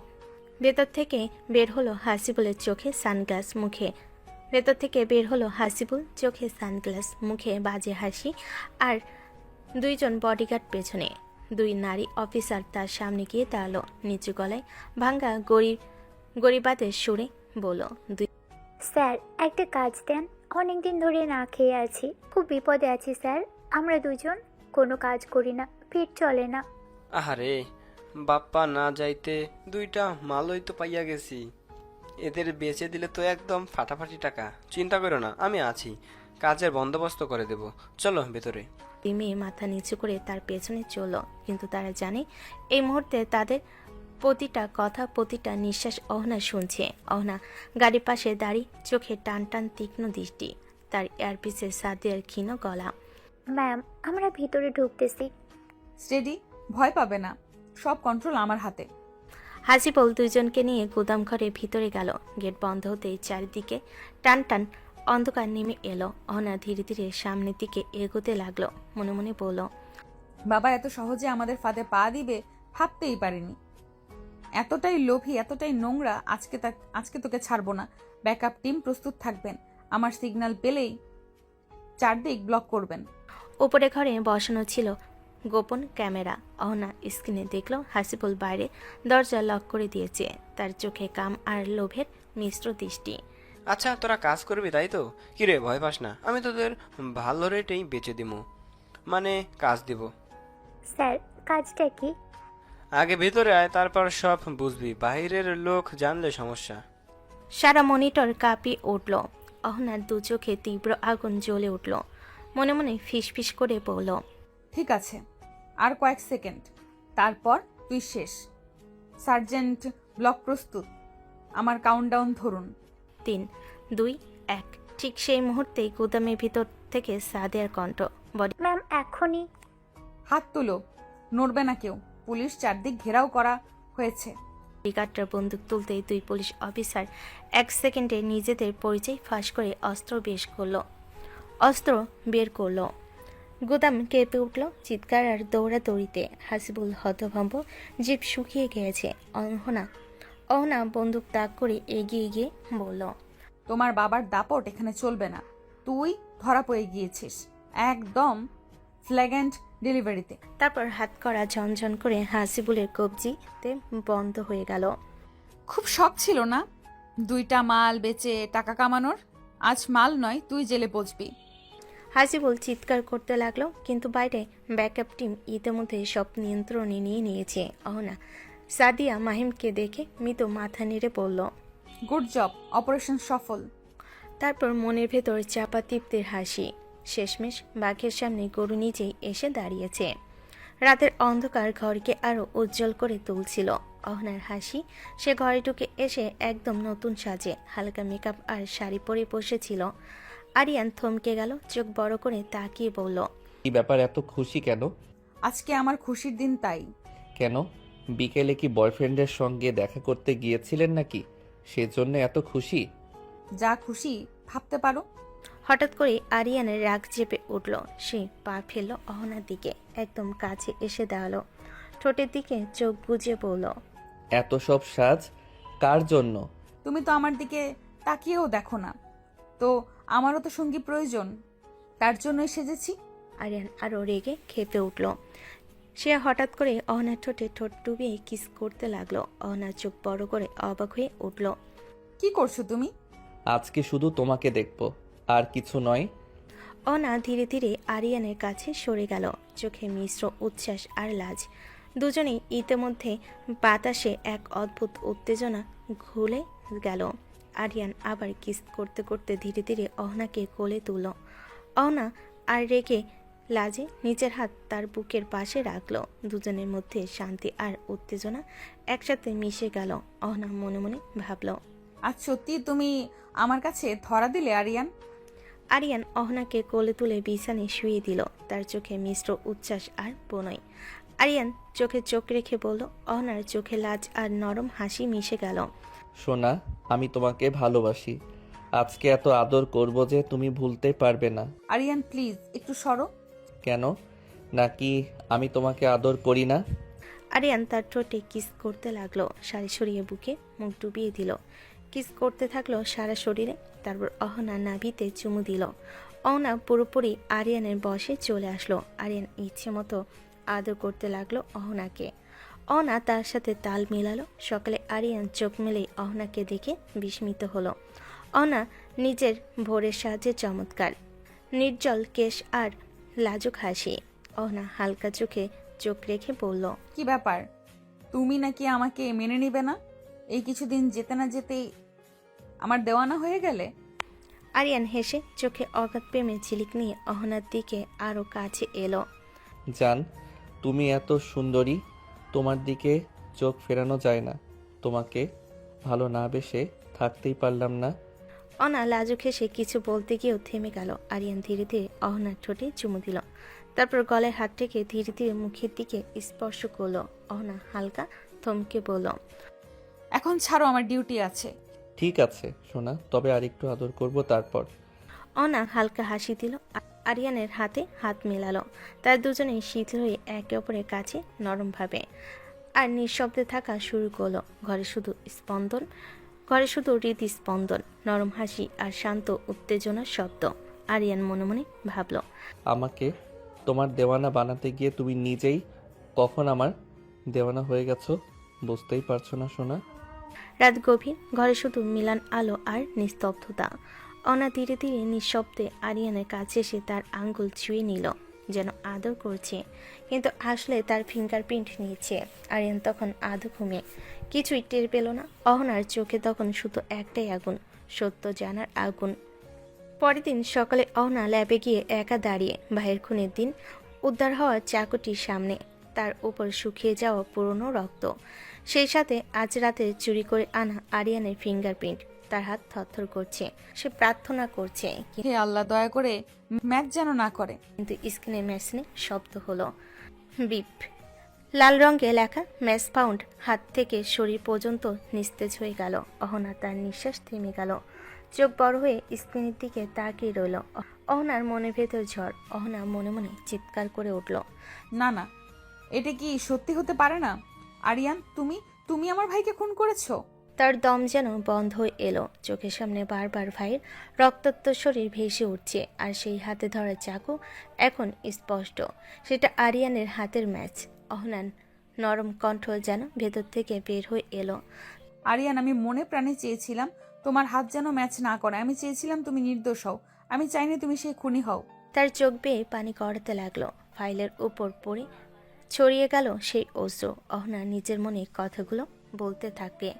ভেতর থেকে বের হলো হাসিবুলের চোখে সানগ্লাস, মুখে চোখে সানগ্লাস, মুখে বাজে হাসি, আর দুইজন বডিগার্ড পেছনে। দুই নারী অফিসার তার সামনে গিয়ে দাঁড়ালো। নিচু গলায় ভাঙ্গা গরিবাদের সুরে বলল। স্যার, একটা কাজ দেন। অনেকদিন ধরে না খেয়ে আছি, খুব বিপদে আছি স্যার। আমরা দুজন কোনো কাজ করি না, পেট চলে না। আহারে, বাপ্পা না যাইতে দুইটা মালই তো পাইয়া গেছি। এদের বেচে দিলে তো একদম ফাটাফাটি টাকা। চিন্তা করো না, আমি আছি, কাজের বন্দোবস্ত করে দেব। চলো ভেতরে। মেয়ে মাথা নিচু করে তার পেছনে চলল, কিন্তু তারা জানে এই মুহূর্তে তাদের প্রতিটা কথা, প্রতিটা নিঃশ্বাস অহনা শুনছে। অহনা গাড়ির পাশে দাঁড়িয়ে, চোখে টান টান তীক্ষ্ণ দৃষ্টি, তার এয়ারপিসে সাদিয়ার ক্ষীণ গলা। ম্যাম, আমরা ভিতরে ঢুকতেছি। স্টেডি, ভয় পাবে না, সব কন্ট্রোল আমার হাতে। হাসিবুল দুইজনকে নিয়ে গুদাম ঘরে ভিতরে গেল। গেট বন্ধ হতেই চারিদিকে টান টান অন্ধকার নেমে এলো। অহনা ধীরে ধীরে সামনের দিকে এগোতে লাগলো। মনে মনে বলল, বাবা এত সহজে আমাদের ফাঁদে পা দিবে ভাবতেই পারিনি। এতটাই লোভী, এতটাই নোংরা। আজকে তোকে ছাড়বো না। ব্যাকআপ টিম প্রস্তুত থাকবেন। আমার সিগন্যাল পেলেই চারদিক ব্লক করবেন। উপরে ঘরে বসানো ছিল গোপন ক্যামেরা। অহনা স্ক্রিনে দেখল হাসিবুল বাইরে দরজা লক করে দিয়েছে। তার চোখে কাম আর লোভের মিশ্র দৃষ্টি। আচ্ছা, তোরা কাজ করবি তাই তো? কিরে, ভয় পাস না, আমি তোদের ভালো রেটেই বেচে দিব, মানে কাজ দিব। স্যার, কাজটা কি? আগে ভিতরে আয়, তারপর সব বুঝবি। বাইরের লোক জানলে সমস্যা। সারা মনিটর কাঁপিয়ে উঠল। অহনার দু চোখে তীব্র আগুন জ্বলে উঠল। মনে মনে ফিসফিস করে বলল, ঠিক আছে, আর কয়েক সেকেন্ড, তারপর তুই শেষ। সার্জেন্ট ব্লক প্রস্তুত, আমার কাউন্টডাউন ধরুন। 3, 2, 1। ঠিক সেই মুহূর্তেই গুদামের ভিতর থেকে সাদিয়ার কণ্ঠ। বডি ম্যাম এখনই। হাত তুলো, নড়বে না কেউ। পুলিশ চারদিক ঘেরাও করা হয়েছে। গার্ডরা বন্দুক তুলতেই 2 পুলিশ অফিসার 1 সেকেন্ডে নিজেদের পরিচয় ফাঁস করে অস্ত্র বের করলো। গুদাম কেঁপে উঠল চিৎকার আর দৌড়াদৌড়িতে। হাসিবুল হতভম্ব, জিভ শুকিয়ে গিয়েছে। অহনা বন্দুক তাক করে এগিয়ে গিয়ে বলল, তোমার বাবার দাপট এখানে চলবে না। তুই ধরা পড়ে গিয়েছিস একদম ফ্ল্যাগ্যান্ট ডেলিভারিতে। তারপর হাত করা ঝনঝন করে হাসিবুলের কবজিতে বন্ধ হয়ে গেল। খুব শখ ছিল না 2টা মাল বেচে টাকা কামানোর? আজ মাল নয়, তুই জেলে পচবি। হাসিবুল চিৎকার করতে লাগলো, কিন্তু বাইরে ব্যাকআপ টিম ইতিমধ্যে সব নিয়ন্ত্রণে নিয়ে নিয়েছে। অহনা সাদিয়া মাহিমকে দেখে মৃত মাথা নেড়ে বলল, গুড জব, অপারেশন সফল। তারপর মনের ভেতর চাপা তৃপ্তির হাসি। শেষমেশ বাঘের সামনে গরু নিজেই এসে দাঁড়িয়েছে। রাতের অন্ধকার ঘরকে আরো উজ্জ্বল করে তুলছিল অহনার হাসি। সে ঘরে ঢুকে এসে একদম নতুন সাজে, হালকা মেকআপ আর শাড়ি পরে বসেছিল। আরিয়ান থমকে গেল, চোখ বড় করে তাকিয়ে বলল, কি ব্যাপার, এত খুশি কেন? আজকে আমার খুশির দিন, তাই। কেন, বিকেলে কি বয়ফ্রেন্ডের সঙ্গে দেখা করতে গিয়েছিলেন নাকি? সেজন্য এত খুশি? যা খুশি ভাবতে পারো। হঠাৎ করে আরিয়ানের রাগ চেপে উঠল। সে পা ফেলল অহনার দিকে, একদম কাছে এসে দাঁড়ালো। ঠোঁটের দিকে চোখ বুজে বলল, এত সব সাজ কার জন্য? তুমি তো আমার দিকে তাকিয়েও দেখো না, তো আমারও তো সঙ্গী প্রয়োজন, তার জন্যই সেজেছি। আরিয়ান আরো রেগে খেপে উঠল। সে হঠাৎ করে অহনার ঠোঁটে ঠোঁট ডুবিয়ে কিস করতে লাগলো। অহনার চোখ বড় করে অবাক হয়ে উঠল। কি করছো তুমি? আজকে শুধু তোমাকে দেখব, আর কিছু নয়। অহনা ধীরে ধীরে আরিয়ানের কাছে সরে গেল, চোখে মিশ্র উচ্ছ্বাস আর লাজ। দুজনেই ইতিমধ্যে বাতাসে এক অদ্ভুত উত্তেজনা ঘুলে গেল। আরিয়ান আবার কিস করতে করতে ধীরে ধীরে অহনাকে কোলে তুলল। অহনা আর রেগে লাজে নিজের হাত তার বুকের পাশে রাখল। দুজনের মধ্যে শান্তি আর উত্তেজনা একসাথে মিশে গেল। অহনা মনে মনে ভাবল, আজ সত্যি তুমি আমার কাছে ধরা দিলে আরিয়ান। আরিয়ান অহনাকে কোলে তুলে বিছানে শুয়ে দিল, তার চোখে মিশ্র উচ্ছ্বাস আর প্রণয়। আরিয়ান চোখে চোখ রেখে বলল, অহনার চোখে লাজ আর নরম হাসি মিশে গেল। সোনা, আমি তোমাকে ভালোবাসি। আজকে এত আদর করব যে তুমি ভুলতে পারবে না। আরিয়ান প্লিজ একটু সরো। কেন? নাকি আমি তোমাকে আদর করি না? আরিয়ান তার ঠোঁটে কিস করতে লাগলো, শাড়ি সরিয়ে বুকে মুখ ডুবিয়ে দিল। কিস করতে থাকলো সারা শরীরে, তারপর অহনা নাভিতে চুমু দিল। অহনা পুরোপুরি আরিয়ানের বশে চলে আসলো। আরিয়ান ইচ্ছে মতো আদর করতে লাগলো অহনাকে। অহনা তার সাথে তাল মেলালো। সকালে আরিয়ান চোখ মেলেই অহনাকে দেখে বিস্মিত হলো। অহনা নিজের ভোরের সাজে চমৎকার, নির্জল কেশ আর লাজুক হাসি। অহনা হালকা চোখে চোখ রেখে বলল, কি ব্যাপার, তুমি নাকি আমাকে মেনে নিবে না? এই কিছুদিন যেতে না যেতেই আমার দেওয়ানা হয়ে গেলে। আরিয়ান হেসে চোখে অগাধ প্রেমে ঝিলিক নিয়ে অহনার দিকে আরো কাছে এলো। জান, তুমি এত সুন্দরী, তোমার দিকে চোখ ফেরানো যায় না। তোমাকে ভালো না বেসে থাকতেই পারলাম না। অহনা লাজুক হেসে কিছু বলতে গিয়েও থেমে গেল। আরিয়ান ধীরে ধীরে অহনার ঠোঁটে চুমু দিল, তারপর গলায় হাত রেখে ধীরে ধীরে মুখের দিকে স্পর্শ করলো। অহনা হালকা থমকে বলল, এখন ছাড়ো, আমার ডিউটি আছে। ঠিক আছে সোনা, তবে আর একটু আদর করব তারপর। অহনা হালকা হাসি দিল, আরিয়ানের হাতে হাত মেলালো। তার দুজনেই শীতল হয়ে একে অপরের কাছে নরমভাবে আর নিঃশব্দে থাকা শুরু করলো। ঘরে শুধু হৃদস্পন্দন, নরম হাসি আর শান্ত উত্তেজনার শব্দ। আরিয়ান মনে মনে ভাবল, আমাকে তোমার দেওয়ানা বানাতে গিয়ে তুমি নিজেই কখন আমার দেওয়ানা হয়ে গেছো বুঝতেই পারছো না সোনা। রাত গভীর, ঘরে শুধু মিলান আলো আর নিস্তব্ধতা। অনা ধীরে ধীরে নিঃশব্দে আরিয়ানের কাছে এসে তার আঙ্গুল ছুঁয়ে নিল। যেন আদর করছে, কিন্তু আসলে তার ফিঙ্গারপ্রিন্ট নিয়েছে। আরিয়ান তখন আধো ঘুমে কিছুই টের পেল না। অহনার চোখে তখন শুধু একটাই আগুন, সত্য জানার আগুন। পরের দিন সকালে অহনা ল্যাবে গিয়ে একা দাঁড়িয়ে ভাইয়ের খুনের দিন উদ্ধার হওয়া চাকুটির সামনে, তার উপর শুকিয়ে যাওয়া পুরনো রক্ত, সেই সাথে আজ রাতে চুরি করে আনা আরিয়ানের ফিঙ্গারপ্রিন্ট। তার হাত থরথর করছে, সে প্রার্থনা করছে, হে আল্লাহ, দয়া করে ম্যাচ যেন না করে। কিন্তু স্ক্রিনে মেশিনে শব্দ হলো বিপ। লাল রঙে লেখা ম্যাচ ফাউন্ড। হাত থেকে শরীর পর্যন্ত নিস্তেজ হয়ে গেল। অহনা তার নিঃশ্বাস থেমে গেল, চোখ বড় হয়ে স্ক্রিনের দিকে তাকিয়ে রইল। অহনার মনের ভেতর ঝড়। অহনা মনে মনে চিৎকার করে উঠল, না না, এটা কি সত্যি হতে পারে না। আরিয়ান, তুমি তুমি আমার ভাইকে খুন করেছো? তার দম যেন বন্ধ হয়ে এলো। চোখের সামনে বারবার ভাইয়ের রক্তাক্ত শরীর ভেসে উঠছে, আর সেই হাতে ধরা চাকু এখন স্পষ্ট, সেটা আরিয়ানের হাতের ম্যাচ। অহনান নরম কণ্ঠ যেন ভেতর থেকে বের হয়ে এলো, আরিয়ান, আমি মনে প্রাণে চেয়েছিলাম তোমার হাত যেন ম্যাচ না করে। আমি চেয়েছিলাম তুমি নির্দোষ হও। আমি চাইনি তুমি সেই খুনি হও। তার চোখ বেয়ে পানি গড়াতে লাগলো। ফাইলের উপর পড়ে ছড়িয়ে গেল সেই অশ্রু। অহনা নিজের মনে কথাগুলো বলতে থাকে,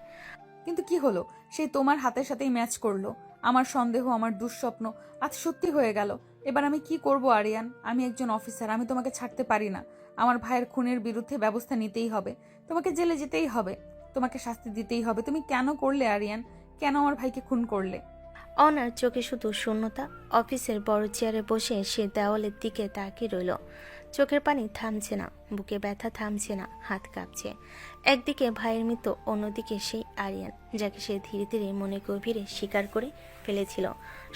কিন্তু কি হলো? সেই তোমার হাতের সাথেই ম্যাচ করলো। আমার সন্দেহ, আমার দুঃস্বপ্ন আজ সত্যি হয়ে গেল। এবার আমি কি করব আরিয়ান? আমি একজন অফিসার, আমি তোমাকে ছাড়তে পারি না। আমার ভাইয়ের খুনের বিরুদ্ধে ব্যবস্থা নিতেই হবে। তোমাকে জেলে যেতেই হবে, তোমাকে শাস্তি দিতেই হবে। তুমি কেন করলে আরিয়ান? কেন আমার ভাইকে খুন করলে? অনার চোখে শুধু শূন্যতা। অফিসের বড় চেয়ারে বসে সে দেওয়ালের দিকে তাকিয়ে রইল। চোখের পানি থামছে না, বুকে ব্যথা থামছে না, হাত কাঁপছে। একদিকে ভাইয়ের মৃত্যু, অন্যদিকে সেই আরিয়ান, যাকে সে ধীরে ধীরে মনে গভীরে স্বীকার করে ফেলেছিল।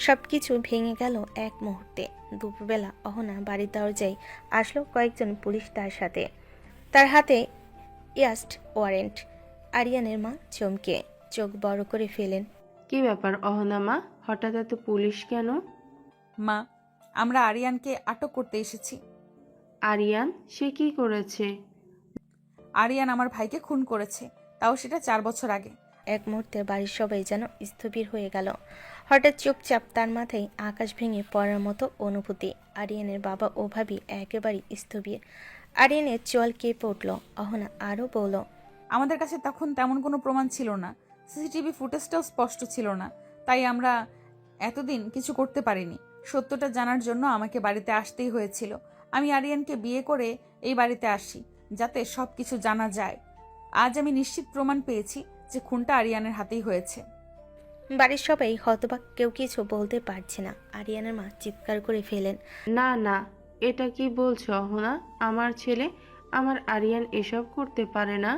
সবকিছু ভেঙে গেল এক মুহূর্তে। দুপুরবেলা অহনা বাড়ির দরজায় আসলো কয়েকজন পুলিশ তার সাথে, তার হাতে অ্যারেস্ট ওয়ারেন্ট। আরিয়ানের মা চমকে চোখ বড় করে ফেলেন। কি ব্যাপার অহনা মা, হঠাৎ এত পুলিশ কেন? মা, আমরা আরিয়ানকে আটক করতে এসেছি। আরিয়ান, সে কি করেছে? আরিয়ান আমার ভাইকে খুন করেছে, তাও সেটা 4 বছর আগে। এক মুহূর্তে বাড়ির সবাই যেন স্থবির হয়ে গেল। হঠাৎ চুপচাপ তার মাথায় আকাশ ভেঙে পড়ার মতো অনুভূতি। আরিয়ানের বাবা ও ভাবি একেবারে স্থবির। আরিয়ানের চোয়াল কেঁপে উঠল। অহনা আরও বলল, আমাদের কাছে তখন তেমন কোনো প্রমাণ ছিল না, সিসিটিভি ফুটেজটাও স্পষ্ট ছিল না, তাই আমরা এতদিন কিছু করতে পারিনি। সত্যটা জানার জন্য আমাকে বাড়িতে আসতেই হয়েছিল। আমি আরিয়ানকে বিয়ে করে এই বাড়িতে আসি, যাতে সব কিছু জানা যায়। আজ আমি নিশ্চিত প্রমাণ পেয়েছি যে খুনটা আরিয়ানের হাতেই হয়েছে। বাড়ির সবাই হতবাক, কেউ কিছু বলতে পারছে না। আরিয়ানের মা চিৎকার করে ফেলেন, না না, এটা কি বলছো অহনা? আমার ছেলে, আমার আরিয়ান এসব করতে পারে না।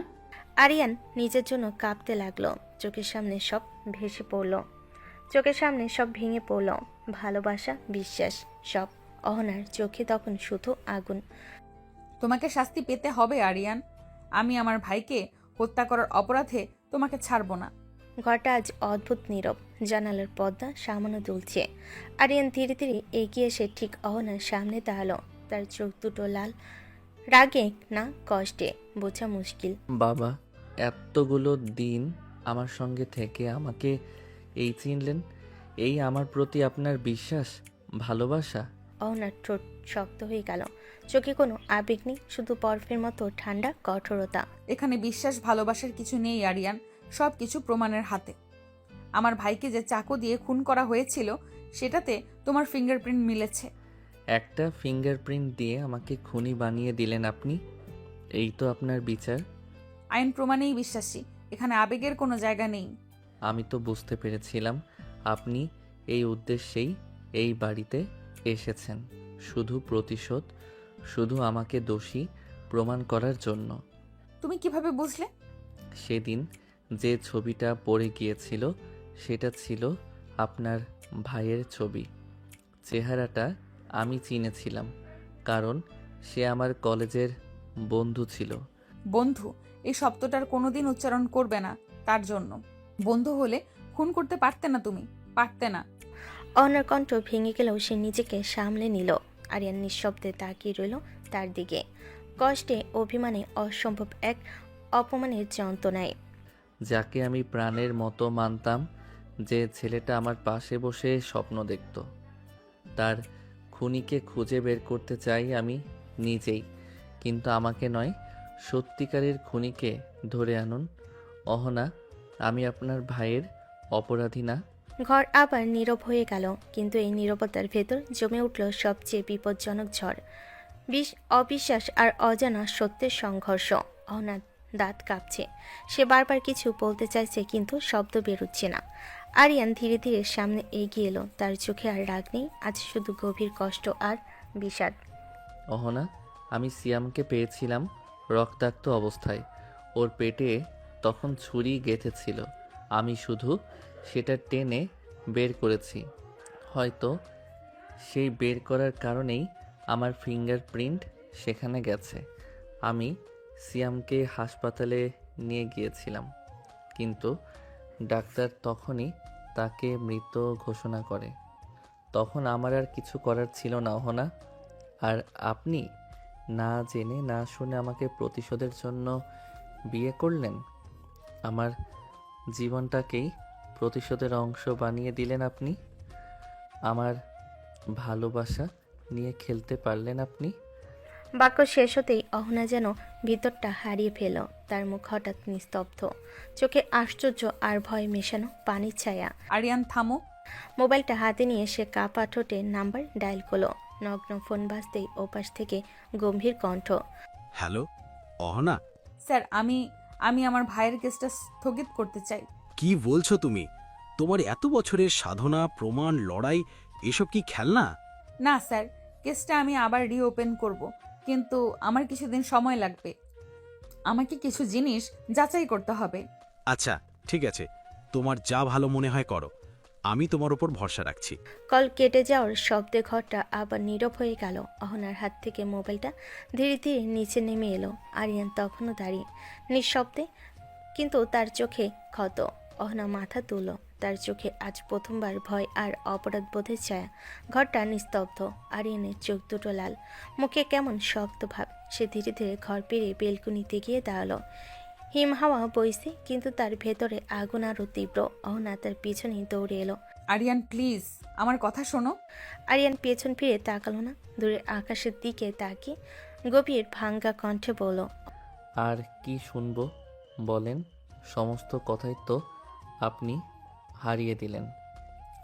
আরিয়ান নিজের জন্য কাঁপতে লাগলো। চোখের সামনে সব ভেসে পড়ল, চোখের সামনে সব ভেঙে পড়ল। ভালোবাসা, বিশ্বাস, সব। অহনার চোখে তখন শুধু আগুন। তোমাকে শাস্তি পেতে হবে আরিয়ান। আমি আমার ভাইকে হত্যা করার অপরাধে তোমাকে ছাড়বো না। ঘরটা আজ অদ্ভুত নীরব। জানালার পর্দা সামান্য দুলছে। আরিয়ান ধীরে ধীরে এগিয়ে এসে ঠিক অহনার সামনে দাঁড়ালো। তার চোখ দুটো লাল, রাগে না কষ্টে বোঝা মুশকিল। বাবা, এতগুলো দিন আমার সঙ্গে থেকে আমাকে এই চিনলেন? এই আমার প্রতি আপনার বিশ্বাস, ভালোবাসা? অহনার ঠোঁট শক্ত হয়ে গেল, চোখে কোনো আবেগ নেই, শুধু বরফের মতো ঠান্ডা কঠোরতা। এখানে বিশ্বাস ভালোবাসার কিছু নেই আরিয়ান, সব কিছু প্রমাণের হাতে। আমার ভাইকে যে চাকু দিয়ে খুন করা হয়েছিল সেটাতে তোমার ফিঙ্গারপ্রিন্ট মিলেছে। একটা ফিঙ্গারপ্রিন্ট দিয়ে আমাকে খুনি বানিয়ে দিলেন আপনি? এই তো আপনার বিচার? আইন প্রমাণেই বিশ্বাসী, এখানে আবেগের কোনো জায়গা নেই। আমি তো বুঝতে পেরেছিলাম আপনি এই উদ্দেশ্যেই এই বাড়িতে এসেছেন, শুধু প্রতিশোধ, শুধু আমাকে দোষী প্রমাণ করার জন্য। তুমি কিভাবে বুঝলে? সেদিন যে ছবিটা পড়ে গিয়েছিল সেটা ছিল আপনার ভাইয়ের ছবি। চেহারাটা আমি চিনেছিলাম, কারণ সে আমার কলেজের বন্ধু ছিল। বন্ধু, এই শব্দটার কোনোদিন উচ্চারণ করবে না তার জন্য। বন্ধু হলে খুন করতে পারতে না, তুমি পারতে না। অহনার কণ্ঠ ভেঙে গেলেও সে নিজেকে সামলে নিল। আরিয়ান নিঃশব্দে তাকিয়ে রইল তার দিকে, কষ্টে, অভিমানে, অসম্ভব এক অপমানের যন্ত্রণায়। যাকে আমি প্রাণের মতো মানতাম, যে ছেলেটা আমার পাশে বসে স্বপ্ন দেখত, তার খুনিকে খুঁজে বের করতে চাই আমি নিজেই, কিন্তু আমাকে নয়, সত্যিকারের খুনিকে ধরে আনুন। অহনা, আমি আপনার ভাইয়ের অপরাধী না। ঘর আবার নীরব হয়ে গেল, কিন্তু এই নীরবতার ভেতর জমে উঠল সবচেয়ে বিপজ্জনক ঝড়। অবিশ্বাস আর অজানা সত্যের সংঘর্ষ। অহনার দাঁত কাঁপছে। সে বারবার কিছু বলতে চাইছে, কিন্তু শব্দ বেরোচ্ছে না। আরিয়ান ধীরে ধীরে সামনে এগিয়ে এলো। তার চোখে আর রাগ নেই, আজ শুধু গভীর কষ্ট আর বিষাদ। অহনা, আমি সিয়ামকে পেয়েছিলাম রক্তাক্ত অবস্থায়। ওর পেটে তখন ছুরি গেঁথেছিল। আমি শুধু সেটা টেনে বের করেছি। হয়তো সেই বের করার কারণেই আমার ফিঙ্গারপ্রিন্ট সেখানে গেছে। আমি সিয়ামকে হাসপাতালে নিয়ে গিয়েছিলাম, কিন্তু ডাক্তার তখনই তাকে মৃত ঘোষণা করে। তখন আমার আর কিছু করার ছিল না অহনা। আর আপনি না জেনে না শুনে আমাকে প্রতিশোধের জন্য বিয়ে করলেন। আমার জীবনটাকেই প্রতিশোধের অংশ বানিয়ে দিলেন আপনি। আমার ভালোবাসা নিয়ে খেলতে পারলেন আপনি। বাক্য শেষ হতেই অহনা যেন ভিতরটা হারিয়ে ফেল। তার মুখ হঠাৎ নিস্তব্ধ, চোখে আশ্চর্য আর ভয় মেশানো পানির ছায়া। আরিয়ান থামো। মোবাইলটা হাতে নিয়ে সে কাপা ঠোঁটে নাম্বার ডায়াল করলো। নগ্ন ফোন বাজতেই ওপাশ থেকে গম্ভীর কণ্ঠ। হ্যালো, অহনা? স্যার, আমি আমার ভাইয়ের কেসটা স্থগিত করতে চাই। কি বলছো তুমি? তোমার এত বছরের সাধনা, প্রমাণ, লড়াই, এসব কি খেলনা? না স্যার, কেসটা আমি আবার রিওপেন করব, কিন্তু আমার কিছুদিন সময় লাগবে। আমাকে কিছু জিনিস যাচাই করতে হবে। আচ্ছা, ঠিক আছে, তোমার যা ভালো মনে হয় করো। আমি তোমার উপর ভরসা রাখছি। কল কেটে যাওয়ার শব্দে ঘরটা আবার নীরব হয়ে গেল। অহনার হাত থেকে মোবাইলটা ধীরে ধীরে নিচে নেমে এলো। আরিয়ান তখনও দাঁড়িয়ে নিঃশব্দে, কিন্তু তার চোখে ক্ষত। অহনা মাথা তুলল। তার চোখে আজ প্রথমবার ভয় আর অপরাধ বোধের ছায়া। ঘরটা নিস্তব্ধ। আরিয়ানের চোখ দুটো লাল, মুখে কেমন শক্ত ভাব। সে ধীরে ধীরে ঘর পেরিয়ে বেলকুনিতে গিয়ে দাঁড়ালো। হিম হাওয়া বইছে, কিন্তু তার ভেতরে আগুন আরও তীব্র। অহনা তার পিছনেই দৌড়ে এলো। আরিয়ান প্লিজ, আমার কথা শোনো। আরিয়ান পেছন ফিরে তাকালো না, দূরের আকাশের দিকে তাকিয়ে গভীর ভাঙ্গা কণ্ঠে বলল। আর কি শুনবো বলেন? সমস্ত কথাই তো আপনি হারিয়ে দিলেন।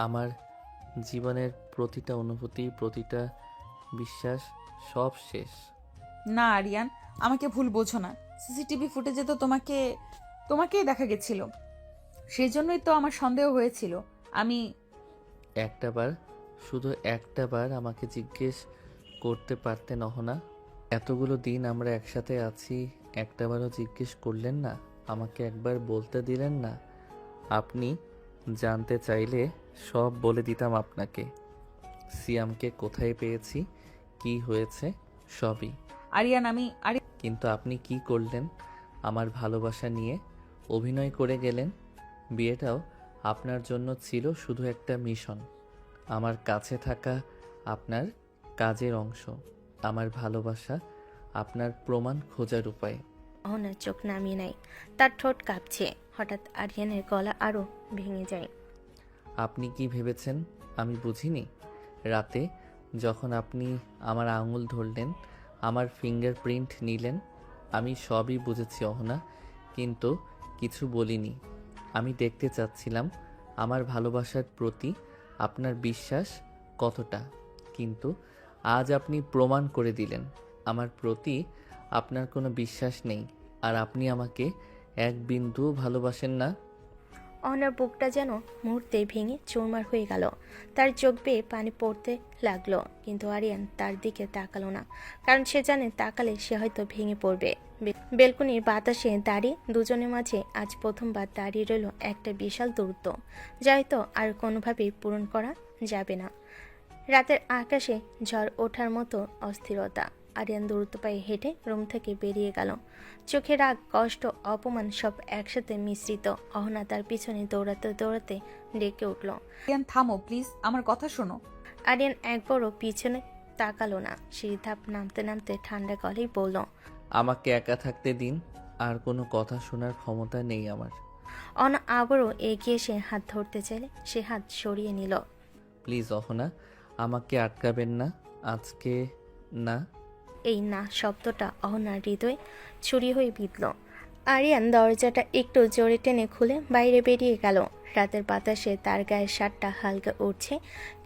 আমার জীবনের প্রতিটা অনুভূতি, প্রতিটা বিশ্বাস, সব শেষ। না আরিয়ান, আমাকে ভুল বোঝো না। সিসিটিভি ফুটেজে তো তোমাকেই দেখা গেছিল। সেই জন্যই তো আমার সন্দেহ হয়েছিল। আমি একটাবার, শুধু একটাবার আমাকে জিজ্ঞেস করতে পারতেন অহনা? এতগুলো দিন আমরা একসাথে আছি, একটাবারও জিজ্ঞেস করলেন না? আমাকে একবার বলতে দিলেন না? আপনি জানতে চাইলে সব বলে দিতাম আপনাকে। সিয়ামকে কোথায় পেয়েছি, কি হয়েছে, সবই। আরিয়ান কিন্তু আপনি কি করলেন? আমার ভালোবাসা নিয়ে অভিনয় করে গেলেন। বিয়েটাও আপনার জন্য ছিল শুধু একটা মিশন। আমার কাছে থাকা আপনার কাজের অংশ, আমার ভালোবাসা আপনার প্রমাণ খোঁজার উপায়। অহনার চোখ নামিয়ে নেয়। তার ঠোঁট কাঁপছে। হঠাৎ আরিয়ানের গলা আরও ভেঙে যায়। আপনি কি ভেবেছেন আমি বুঝিনি? রাতে যখন আপনি আমার আঙুল ধরলেন, আমার ফিঙ্গারপ্রিন্ট নিলেন, আমি সবই বুঝেছি অহনা, কিন্তু কিছু বলিনি। আমি দেখতে চাচ্ছিলাম আমার ভালোবাসার প্রতি আপনার বিশ্বাস কতটা। কিন্তু আজ আপনি প্রমাণ করে দিলেন আমার প্রতি আপনার কোনো বিশ্বাস নেই, আর আপনি আমাকে এক বিন্দুও ভালোবাসেন না। অহনার বুকটা যেন মুহূর্তে ভেঙে চুরমার হয়ে গেল। তার চোখ বেয়ে পানি পড়তে লাগলো, কিন্তু আরিয়ান তার দিকে তাকালো না, কারণ সে জানে তাকালে সে হয়তো ভেঙে পড়বে। বেলকুনির বাতাসে দাঁড়িয়ে দুজনের মাঝে আজ প্রথমবার দাঁড়িয়ে রইল একটা বিশাল দূরত্ব, যা হয়তো আর কোনোভাবেই পূরণ করা যাবে না। রাতের আকাশে ঝড় ওঠার মতো অস্থিরতা। আরিয়ান দ্রুত পায়ে হেঁটে রুম থেকে বেরিয়ে গেল। চোখে রাগ, কষ্ট, অপমান সব একসাথে মিশ্রিত। অহনা তার পিছনে দৌড়াতে দৌড়াতে ডেকে উঠল। আরিয়ান থামো প্লিজ, আমার কথা শোনো। আরিয়ান একবারও পিছনে তাকালো না। সিঁড়ি ধাপ নামতে নামতে ঠান্ডা গলেই বলল। আমাকে একা থাকতে দিন, আর কোনো কথা শোনার ক্ষমতা নেই আমার। অহনা আবারও এগিয়ে এসে হাত ধরতে চাইলে সে হাত সরিয়ে নিল। প্লিজ অহনা, আমাকে আটকাবেন না আজকে, না। এই না শব্দটা অহনার হৃদয়ে ছুরি হয়ে বিঁধল। আরিয়ান দরজাটা একটু জোরে টেনে খুলে বাইরে বেরিয়ে গেল। রাতের বাতাসে তার গায়ের শার্টটা হালকা উঠছে,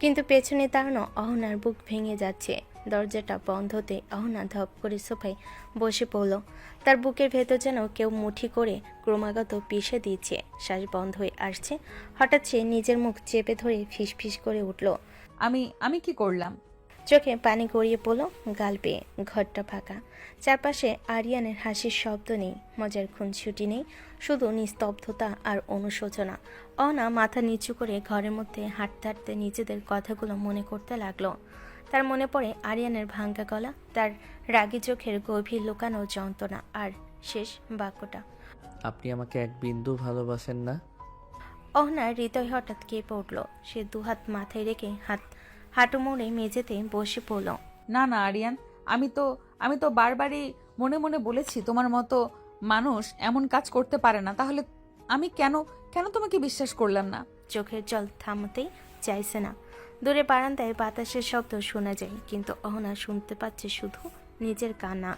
কিন্তু পেছনে দাঁড়ানো অহনার বুক ভেঙে যাচ্ছে। দরজাটা বন্ধ হতে অহনা ধপ করে সোফায় বসে পড়ল। তার বুকের ভেতর যেন কেউ মুঠি করে ক্রমাগত পিষে দিচ্ছে। শ্বাস বন্ধ হয়ে আসছে। হঠাৎ সে নিজের মুখ চেপে ধরে ফিসফিস করে উঠল। আমি কি করলাম? চোখে পানি গড়িয়ে পড়ল গাল বেয়ে। ঘরটা ফাঁকা, চারপাশে আরিয়ানের হাসির শব্দ নেই, মজার খুনছুটি নেই, শুধু নিস্তব্ধতা আর অনুশোচনা। অনা মাথা নিচু করে ঘরের মধ্যে হাঁটতে হাঁটতে নিজেদের কথাগুলো মনে করতে লাগলো। তার মনে পড়ে আরিয়ানের ভাঙ্গা গলা, তার রাগী চোখের গভীর লুকানো যন্ত্রণা, আর শেষ বাক্যটা, আপনি আমাকে এক বিন্দু ভালোবাসেন না। অহনার হৃদয় হঠাৎ কেঁপে উঠল। সে দুহাত মাথায় রেখে হাঁটু মোড়ে মেঝেতে বসে পড়ল। না না আরিয়ান, আমি তো বারবারই মনে মনে বলেছি তোমার মতো মানুষ এমন কাজ করতে পারে না। তাহলে আমি কেন কেন তোমাকে বিশ্বাস করলাম না? চোখের জল থামতেই চাইছে না। দূরে বারান্দায় বাতাসের শব্দ শোনা যায়, কিন্তু অহনা শুনতে পাচ্ছে শুধু নিজের কান্না।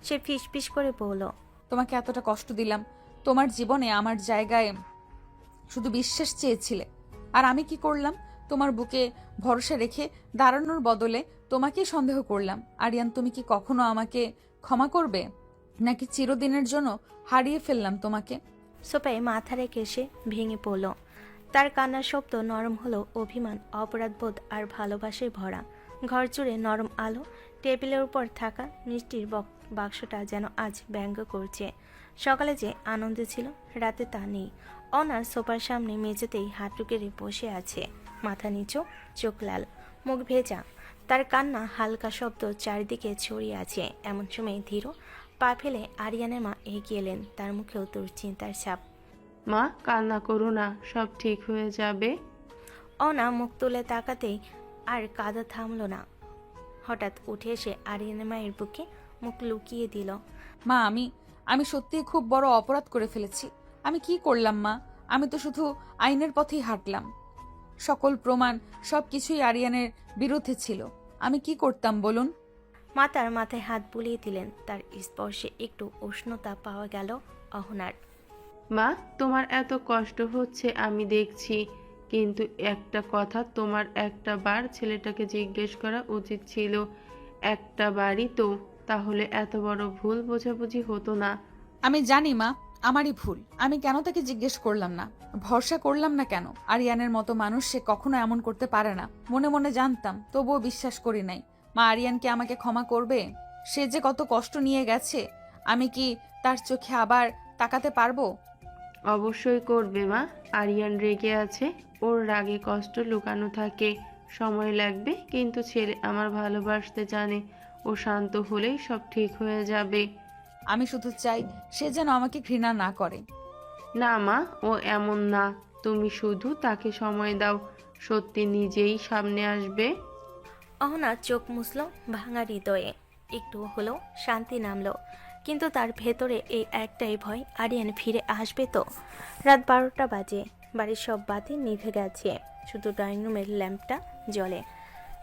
সে ফিসফিস করে বলল, তোমাকে এতটা কষ্ট দিলাম, তোমার জীবনে আমার জায়গায় শুধু বিশ্বাস চেয়েছিলে, আর আমি কি করলাম? তোমার বুকে ভরসা রেখে দাঁড়ানোর বদলে তোমাকেই সন্দেহ করলাম। আরিয়ান, তুমি কি কখনো আমাকে ক্ষমা করবে, নাকি চিরদিনের জন্য হারিয়ে ফেললাম তোমাকে? সোফায় মাথা রেখে সে ভেঙে পড়ল। তার কান্নার শব্দ নরম হলো অভিমান, অপরাধবোধ আর ভালোবাসায় ভরা। ঘর জুড়ে নরম আলো, টেবিলের উপর থাকা মিষ্টির বাক্সটা যেন আজ ব্যঙ্গ করছে। সকালে যে আনন্দ ছিল, রাতে তা নেই। অনার সোফার সামনে মেঝেতেই হাঁটু গেড়ে বসে আছে, মাথা নিচু, চোখ লাল, মুখ ভেজা। তার কান্না হালকা শব্দ চারিদিকে ছড়িয়ে আছে। এমন সময় ধীর পা ফেলে আরিয়ানের মা এগিয়ে এলেন, তার মুখেও দুশ্চিন্তার ছাপ। মা, কান্না করো না, সব ঠিক হয়ে যাবে। অনা মুখ তুলে তাকাতেই আর কাঁদা থামল না। হঠাৎ উঠে এসে আরিয়ানের মায়ের বুকে মুখ লুকিয়ে দিল। মা, আমি সত্যিই খুব বড় অপরাধ করে ফেলেছি। আমি কি করলাম মা? আমি তো শুধু আইনের পথেই হাঁটলাম। সকল প্রমাণ সবকিছুই আরিয়ানের বিরুদ্ধে ছিল। আমি কি করতাম বলুন? মা তার মাথায় হাত বুলিয়ে দিলেন। তার স্পর্শে একটু উষ্ণতা পাওয়া গেল অহনার। মা, তোমার এত কষ্ট হচ্ছে আমি দেখছি, কিন্তু একটা কথা, তোমার একটা বার ছেলেটাকে জিজ্ঞেস করা উচিত ছিল। একটা বারই তো, তাহলে এত বড় ভুল বোঝাবুঝি হতো না। আমি জানি মা, আমারই ভুল। আমি কেন তাকে জিজ্ঞেস করলাম না, ভরসা করলাম না কেন? আরিয়ানের মতো মানুষ, সে কখনো এমন করতে পারে না। মনে মনে জানতাম, তবুও বিশ্বাস করি নাই। মা, আরিয়ানকে আমাকে ক্ষমা করবে? সে যে কত কষ্ট নিয়ে গেছে, আমি কি তার চোখে আবার তাকাতে পারবো? অবশ্যই করবে মা। আরিয়ান রেগে আছে, ওর রাগে কষ্ট লুকানো থাকে, সময় লাগবে, কিন্তু ছেলে আমার ভালোবাসতে জানে। ও শান্ত হলেই সব ঠিক হয়ে যাবে। আমি শুধু চাই সে যেন আমাকে ঘৃণা না করে। না মা, ও এমন না, তুমি শুধু তাকে সময় দাও, সত্যি নিজেই সামনে আসবে। অহনা চোখ মুছল ভাঙা হৃদয়ে। একটু হলেও শান্তি নামলো, কিন্তু তার ভেতরে এই একটাই ভয়, আরিয়ান ফিরে আসবে তো। রাত 12টা বাজে, বাড়ির সব বাতি নিভে গেছে, শুধু ড্রয়িং রুমের ল্যাম্পটা জ্বলে।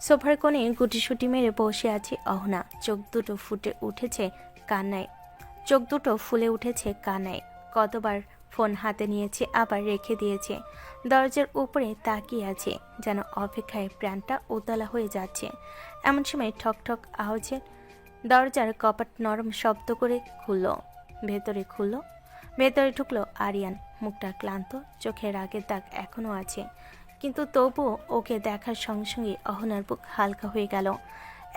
সোফার কোণে গুটিসুটি মেরে বসে আছে অহনা। চোখ দুটো ফুলে উঠেছে কান্নায়। কতবার ফোন হাতে নিয়েছে, আবার রেখে দিয়েছে। দরজার উপরে তাকিয়ে আছে, যেন অপেক্ষায় প্রাণটা উতলা হয়ে যাচ্ছে। এমন সময় ঠক ঠক আওয়াজে দরজার কপাট নরম শব্দ করে ভেতরে ঢুকলো আরিয়ান। মুখটা ক্লান্ত, চোখের আগের দাগ এখনো আছে, কিন্তু তবুও ওকে দেখার সঙ্গে সঙ্গে অহনার বুক হালকা হয়ে গেল।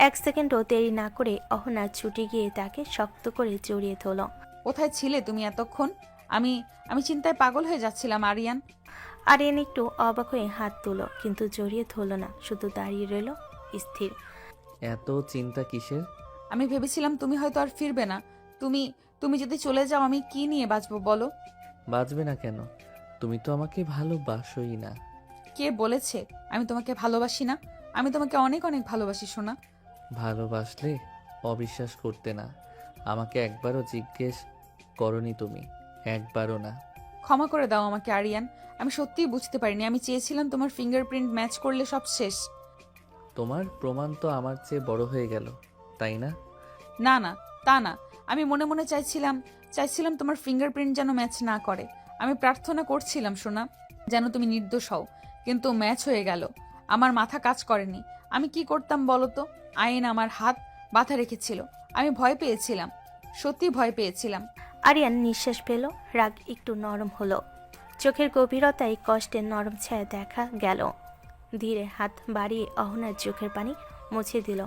1 সেকেন্ডও দেরি না করে অহনা ছুটে গিয়ে তাকে শক্ত করে জড়িয়ে ধরল। কোথায় ছিলে তুমি এতক্ষণ? আমি চিন্তায় পাগল হয়ে যাচ্ছিলাম আরিয়ান। আরিয়ান একটু অবাক হয়ে হাত তুলো, কিন্তু জড়িয়ে ধরল না, শুধু দাঁড়িয়ে রইল স্থির। এত চিন্তা কিসের? আমি ভেবেছিলাম তুমি হয়তো আর ফিরবে না। তুমি যদি চলে যাও, আমি কি নিয়ে বাঁচবো বলো? বাঁচবে না কেন? তুমি তো আমাকে ভালোবাসোই না। কে বলেছে আমি তোমাকে ভালোবাসি না? আমি তোমাকে অনেক অনেক ভালোবাসি সোনা। ভালোবাসলে অবিশ্বাস করতে না। আমাকে একবারও জিজ্ঞেস করনি তুমি, একবারও না। ক্ষমা করে দাও আমাকে আরিয়ান, আমি সত্যিই বুঝতে পারিনি। আমি চেয়েছিলাম তোমার ফিঙ্গারপ্রিন্ট ম্যাচ করলে সব শেষ। তোমার প্রমাণ তো আমার চেয়ে বড় হয়ে গেল, তাই না? না না, তা না। আমি মনে মনে চাইছিলাম তোমার ফিঙ্গারপ্রিন্ট যেন ম্যাচ না করে। আমি প্রার্থনা করছিলাম সোনা, যেন তুমি নির্দোষ হও, কিন্তু ম্যাচ হয়ে গেল। আমার মাথা কাজ করেনি। আমি কি করতাম বলো তো? আইন আমার হাত বাঁধা রেখেছিল। আমি ভয় পেয়েছিলাম, সত্যি ভয় পেয়েছিলাম। আরিয়ান নিঃশ্বাস পেল, রাগ একটু নরম হলো। চোখের গভীরতায় কষ্টের নরম ছায়া দেখা গেল। ধীরে হাত বাড়িয়ে অহনার চোখের পানি মুছে দিল।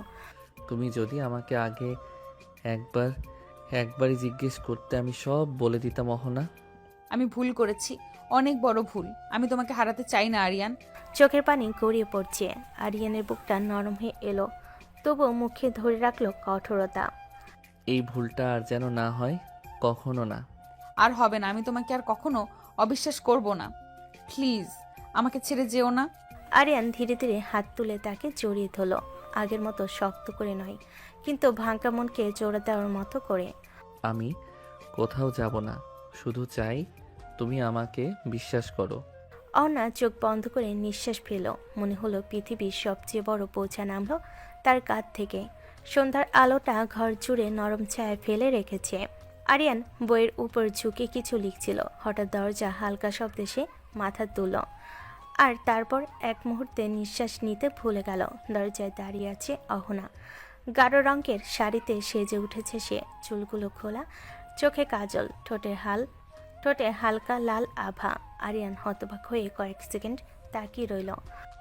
তুমি যদি আমাকে আগে একবারই জিজ্ঞেস করতে, আমি সব বলে দিতাম অহনা। আমি ভুল করেছি, অনেক বড় ভুল। আমি তোমাকে হারাতে চাই না আরিয়ান। চোখের পানি গড়িয়ে পড়ছে। আরিয়ানের বুকটা নরম হয়ে এলো, তবুও মুখে ধরে রাখলো কঠোরতা। এই ভুলটা আর যেন না হয়, কখনো না। আর হবে না। আমি তোমাকে আর কখনো অবিশ্বাস করব না। প্লিজ আমাকে ছেড়ে যেও না। আরিয়ান ধীরে ধীরে হাত তুলে তাকে জড়িয়ে ধরল, আগের মতো শক্ত করে নয়, কিন্তু ভাঙা মনকে জোড়া দেওয়ার মতো করে। আমি কোথাও যাব না, শুধু চাই তুমি আমাকে বিশ্বাস করো। অহনা চোখ বন্ধ করে নিঃশ্বাস ফেল। মনে হলো পৃথিবীর সবচেয়ে বড় বোঝা নামলো তার কাঁধ থেকে। সন্ধ্যার আলোটা ঘর জুড়ে নরম ছায়া ফেলে রেখেছে। আরিয়ান বইয়ের উপর ঝুঁকে কিছু লিখছিল। হঠাৎ দরজা হালকা শব্দে সে মাথা তুলল, আর তারপর এক মুহূর্তে নিঃশ্বাস নিতে ভুলে গেল। দরজায় দাঁড়িয়ে আছে অহনা। গাঢ় রঙের শাড়িতে সেজে উঠেছে সে, চুলগুলো খোলা, চোখে কাজল, ঠোঁটে হালকা লাল আভা। আরিয়ান হতবাক হয়ে কয়েক সেকেন্ড তাকিয়ে রইল।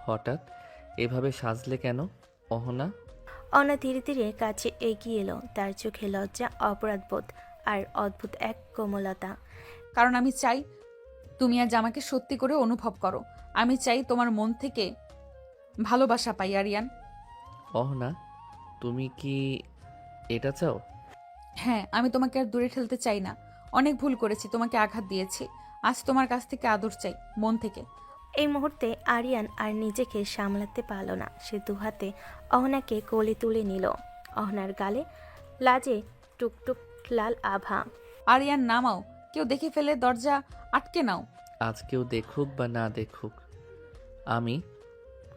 হঠাৎ এভাবে সাজলে কেন অহনা? অহনা ধীরে ধীরে কাছে এগিয়ে এলো, তার চোখে লজ্জা, অপরাধবোধ আর অদ্ভুত এক কোমলতা। কারণ আমি চাই তুমি আজ আমাকে সত্যি করে অনুভব করো। আমি চাই তোমার মন থেকে ভালোবাসা পাই আরিয়ান। অহনা, তুমি কি এটা চাও? হ্যাঁ, আমি তোমাকে আর দূরে ঠেলতে চাই না। অনেক ভুল করেছি, তোমাকে আঘাত দিয়েছি। আজ তোমার কাছ থেকে আদর চাই, মন থেকে। এই মুহূর্তে আরিয়ান আর নিজেকে সামলাতে পারল না। সে দুহাতে অহনাকে কোলে তুলে নিল। অহনার গালে লাজে টুকটুক লাল আভা। আরিয়ান নামাও, কেউ দেখে ফেলে দরজা আটকে নাও। আজ কেউ দেখুক বা না দেখুক, আমি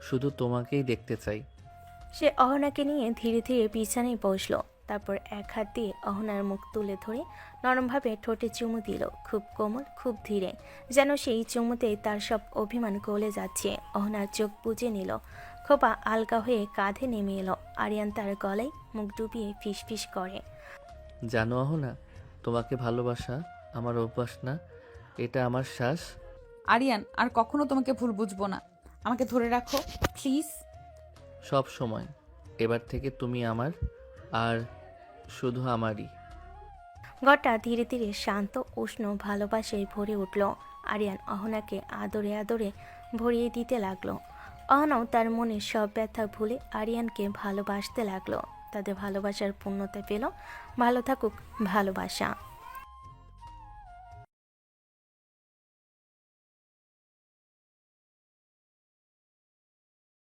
শুধু তোমাকেই দেখতে চাই। সে অহনাকে নিয়ে ধীরে ধীরে বিছানায় বসলো। তারপর এক হাত দিয়ে অহনার মুখ তুলে ধরে নরমভাবে ঠোঁটে চুমু দিল, খুব কোমল, খুব ধীরে, যেন সেই চুমুতেই তার সব অভিমান গলে যাচ্ছে। অহনার চোখ বুজে নিল, খোপা আলগা হয়ে কাঁধে নেমে এলো। আরিয়ান তার গলায় মুখ ডুবিয়ে ফিসফিস করে। জানো অহনা, তোমাকে ভালোবাসা আমার অভ্যাস না, এটা আমার শ্বাস। আরিয়ান, আর কখনো তোমাকে ভুল বুঝবো না। আমাকে ধরে রাখো প্লিজ। সব সময়। এবার থেকে তুমি আমার, আর শুধু আমারই। ঘরটা ধীরে ধীরে শান্ত, উষ্ণ ভালোবাসায় ভরে উঠল। আরিয়ান অহনাকে আদরে আদরে ভরিয়ে দিতে লাগলো। অহনাও তার মনের সব ব্যথা ভুলে আরিয়ানকে ভালোবাসতে লাগলো। তাদের ভালোবাসার পূর্ণতা পেল। ভালো থাকুক ভালোবাসা।